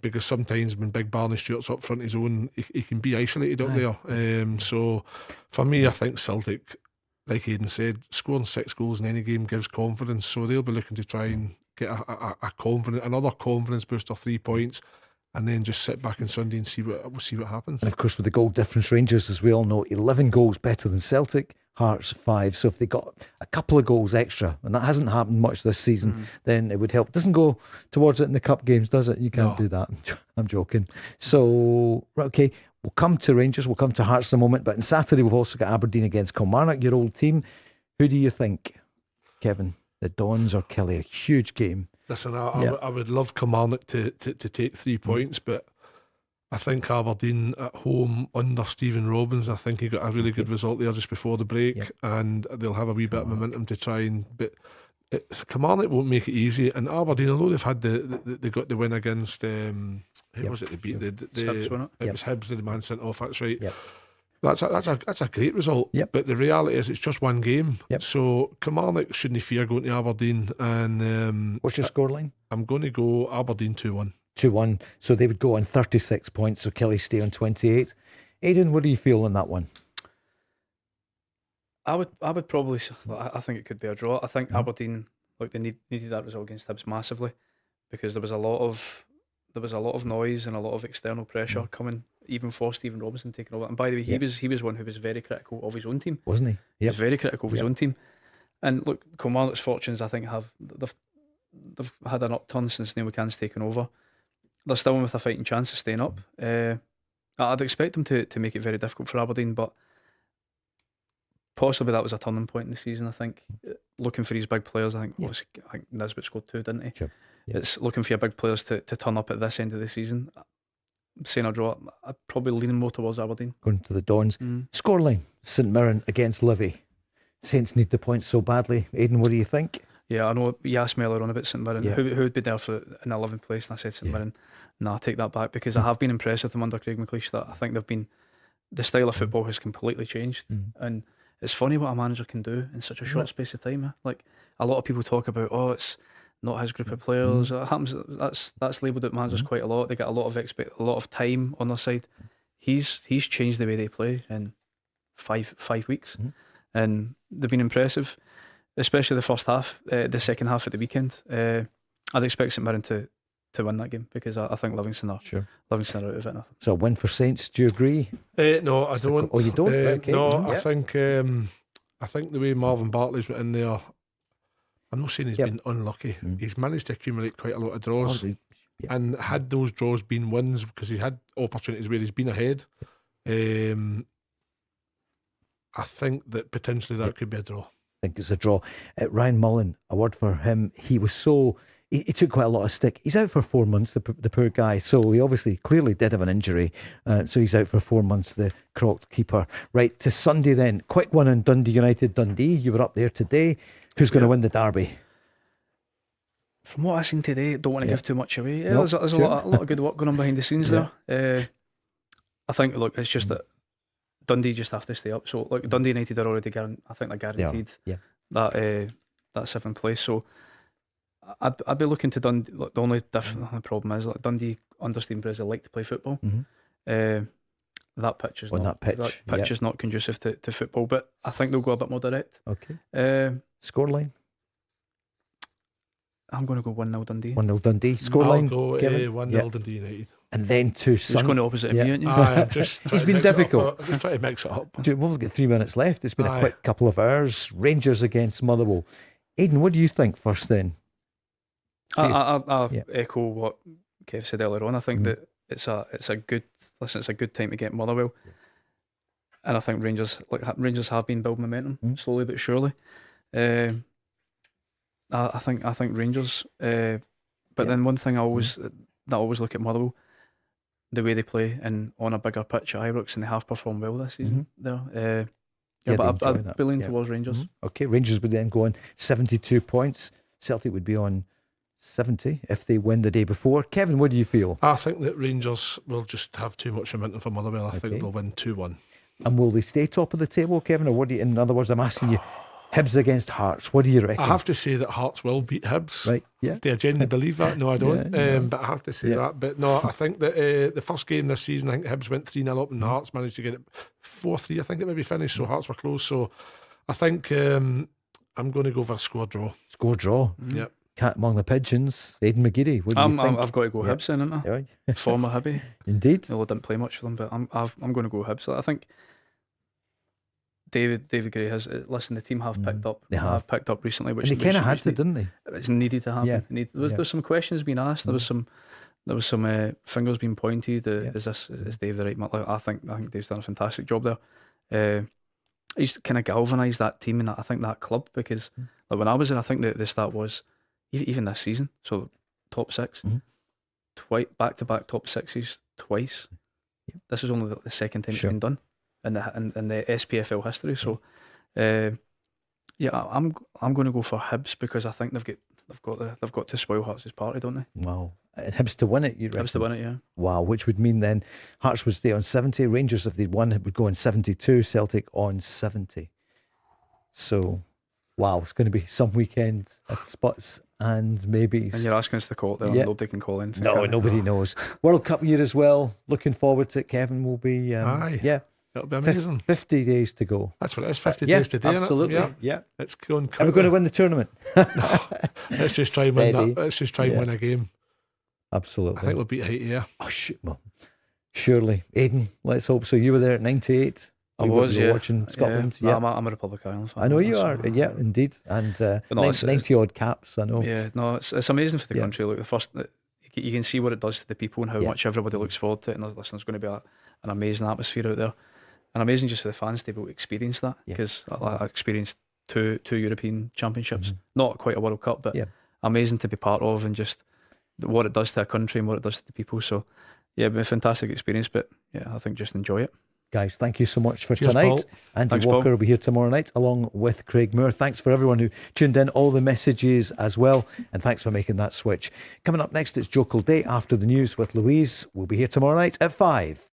because sometimes when Big Barney Stewart's up front his own, he can be isolated up there. So for me, I think Celtic, like Aiden said, scoring 6 goals in any game gives confidence, so they'll be looking to try and get another confidence booster, 3 points, and then just sit back on Sunday and see what happens. And of course, with the goal difference, Rangers, as we all know, 11 goals better than Celtic, Hearts 5. So if they got a couple of goals extra, and that hasn't happened much this season, then it would help. Doesn't go towards it in the cup games, does it? You can't do that. I'm joking. So, okay, we'll come to Rangers, we'll come to Hearts in a moment, but on Saturday we've also got Aberdeen against Kilmarnock, your old team. Who do you think, Kevin? The Dons or Kelly? A huge game. Listen, I would love Kilmarnock to take 3 points, but I think Aberdeen at home under Stephen Robbins, I think he got a really good result there just before the break, and they'll have a wee bit of momentum to try and. But Kilmarnock won't make it easy, and Aberdeen, although they've had they got the win against who was it? They beat Hibs, wasn't it? It was Hibs, the man sent off. That's right. That's a great result. But the reality is, it's just one game. So Kilmarnock shouldn't fear going to Aberdeen. And what's your scoreline? I'm going to go Aberdeen 2-1. 2-1. So they would go on 36 points. So Kelly stay on 28. Aiden, what do you feel on that one? I would probably. I think it could be a draw. I think Aberdeen, they needed that result against Hibs massively, because there was a lot of noise and a lot of external pressure coming, even for Stephen Robinson taking over. And by the way, he was one who was very critical of his own team, wasn't he? He was very critical of his own team. And look, Kilmarnock's fortunes, I think, they've had an upturn since Neil McCann's taken over. they're still with a fighting chance of staying up. I'd expect them to make it very difficult for Aberdeen, but possibly that was a turning point in the season. I think looking for these big players. I think Nisbet scored 2, didn't he? Sure. Yeah. It's looking for your big players to turn up at this end of the season. Saying a draw, I'd probably leaning more towards Aberdeen. Going to the Dons. Scoreline: St Mirren against Livy. Saints need the points so badly. Aidan, what do you think? Yeah, I know you asked me earlier on about St Mirren. Yeah. Who would be there for in 11th place? And I said St Mirren. No, I take that back, because I have been impressed with them under Craig McLeish. That I think the style of football has completely changed, and it's funny what a manager can do in such a short space of time. Like, a lot of people talk about, it's not his group of players. It happens. That's labelled at managers quite a lot. They get a lot of time on their side. He's changed the way they play in five weeks, and they've been impressive, especially the first half. The second half at the weekend, I'd expect St Mirren to win that game, because I think Livingston are out of it. So a win for Saints. Do you agree? No, I don't. Oh, you don't? Okay. No, Yeah. I think the way Marvin Bartley's went in there, I'm not saying he's been unlucky. He's managed to accumulate quite a lot of draws, and had those draws been wins, because he had opportunities where he's been ahead. I think that potentially that could be a draw. I think it's a draw. Ryan Mullen, a word for him. He was he took quite a lot of stick. He's out for 4 months, the poor guy. So he obviously clearly did have an injury. So he's out for 4 months, the crocked keeper. Right, to Sunday then. Quick one on Dundee United. Dundee, you were up there today. Who's going to win the derby? From what I've seen today, don't want to give too much away. No, there's a lot of good work going on behind the scenes there. I think, look, it's just that Dundee just have to stay up. So, look, Dundee United are already guaranteed that 7th place. So I'd be looking to Dundee. Look, the only problem is, like, Dundee under Stephen Brazil like to play football. That pitch is is not conducive to football, but I think they'll go a bit more direct. Okay. Scoreline? I'm going to go 1-0 Dundee. 1-0 Dundee. Scoreline? I'll go Kevin? 1-0 Dundee United. And then to He's going the opposite of me, aren't you? I'm just He's been difficult. I'm just trying to mix it up. We've only got 3 minutes left. It's been a quick couple of hours. Rangers against Motherwell. Aidan, what do you think first then? I'll echo what Kev said earlier on. I think that it's a good time to get Motherwell, and I think Rangers have been building momentum slowly but surely. I think Rangers, but then one thing I always look at Motherwell, the way they play and on a bigger pitch at Ibrox, and they have performed well this season there. But I'd be leaning towards Rangers. Okay, Rangers would then go on 72 points. Celtic would be on 70 if they win the day before. Kevin, what do you feel? I think that Rangers will just have too much momentum for Motherwell. I think they'll win 2-1. And will they stay top of the table, Kevin? Or what do you, in other words, I'm asking you, Hibs against Hearts, what do you reckon? I have to say that Hearts will beat Hibs. Right, yeah. Do I genuinely believe that? No, I don't. But I have to say that. But no, I think that the first game this season, I think Hibs went 3-0 up and Hearts managed to get it 4-3, I think it maybe finished, so Hearts were close. So I think I'm going to go for a score draw. Score draw? Yep. Cat among the pigeons. Aiden McGeady, what do you think? I've got to go Hibs then, haven't I? Former Hibby. Indeed. Although I didn't play much for them, but I'm going to go Hibs. I think David Gray has. Listen, the team have picked up. They have picked up recently, which they kind of had to, didn't they? It's needed to happen. Yeah. There's some questions being asked. There was some fingers being pointed. Is Dave the right man? I think Dave's done a fantastic job there. He's kind of galvanised that team and I think that club, because like when I was in, I think the stat was even this season. So top six, back-to-back top sixes twice. Yep. This is only the second time it's been done in the SPFL history. So, I'm going to go for Hibs, because I think they've got to spoil Hearts' party, don't they? Wow. And Hibs to win it, you reckon? Hibs to win it, yeah. Wow, which would mean then Hearts would stay on 70. Rangers, if they'd won, it would go on 72. Celtic on 70. So, wow, it's going to be some weekend at spots and maybe. And you're asking us to call it there. Yeah. Nobody can call in. No, nobody knows. World Cup year as well. Looking forward to it. Kevin will be. Yeah. It'll be amazing. 50 days to go. That's what it is, 50 days today. Absolutely. Yeah. It's going quick. Are we going to win the tournament? No, let's just try and win that. Let's just try and win a game. Absolutely. I think we'll beat Haiti, yeah. Oh, well, surely. Aiden, let's hope so. You were there at 98. I was, watching Scotland. Yeah. I'm a Republic of Ireland fan. I know you are. Yeah, indeed. And 90 odd caps, I know. Yeah, no, it's amazing for the country. Like the first, you you can see what it does to the people and how much everybody looks forward to it. And there's going to be an amazing atmosphere out there, and amazing just for the fans to be able to experience that, because I experienced two European Championships, not quite a World Cup, but amazing to be part of, and just what it does to a country and what it does to the people. So yeah, it'd be a fantastic experience, but yeah, I think just enjoy it. Guys, thank you so much for Cheers, tonight. Paul. Andy Thanks, Walker Paul. will be here tomorrow night along with Craig Moore. Thanks for everyone who tuned in, all the messages as well, and thanks for making that switch. Coming up next, it's Jokel Day after the news with Louise. We'll be here tomorrow night at 5.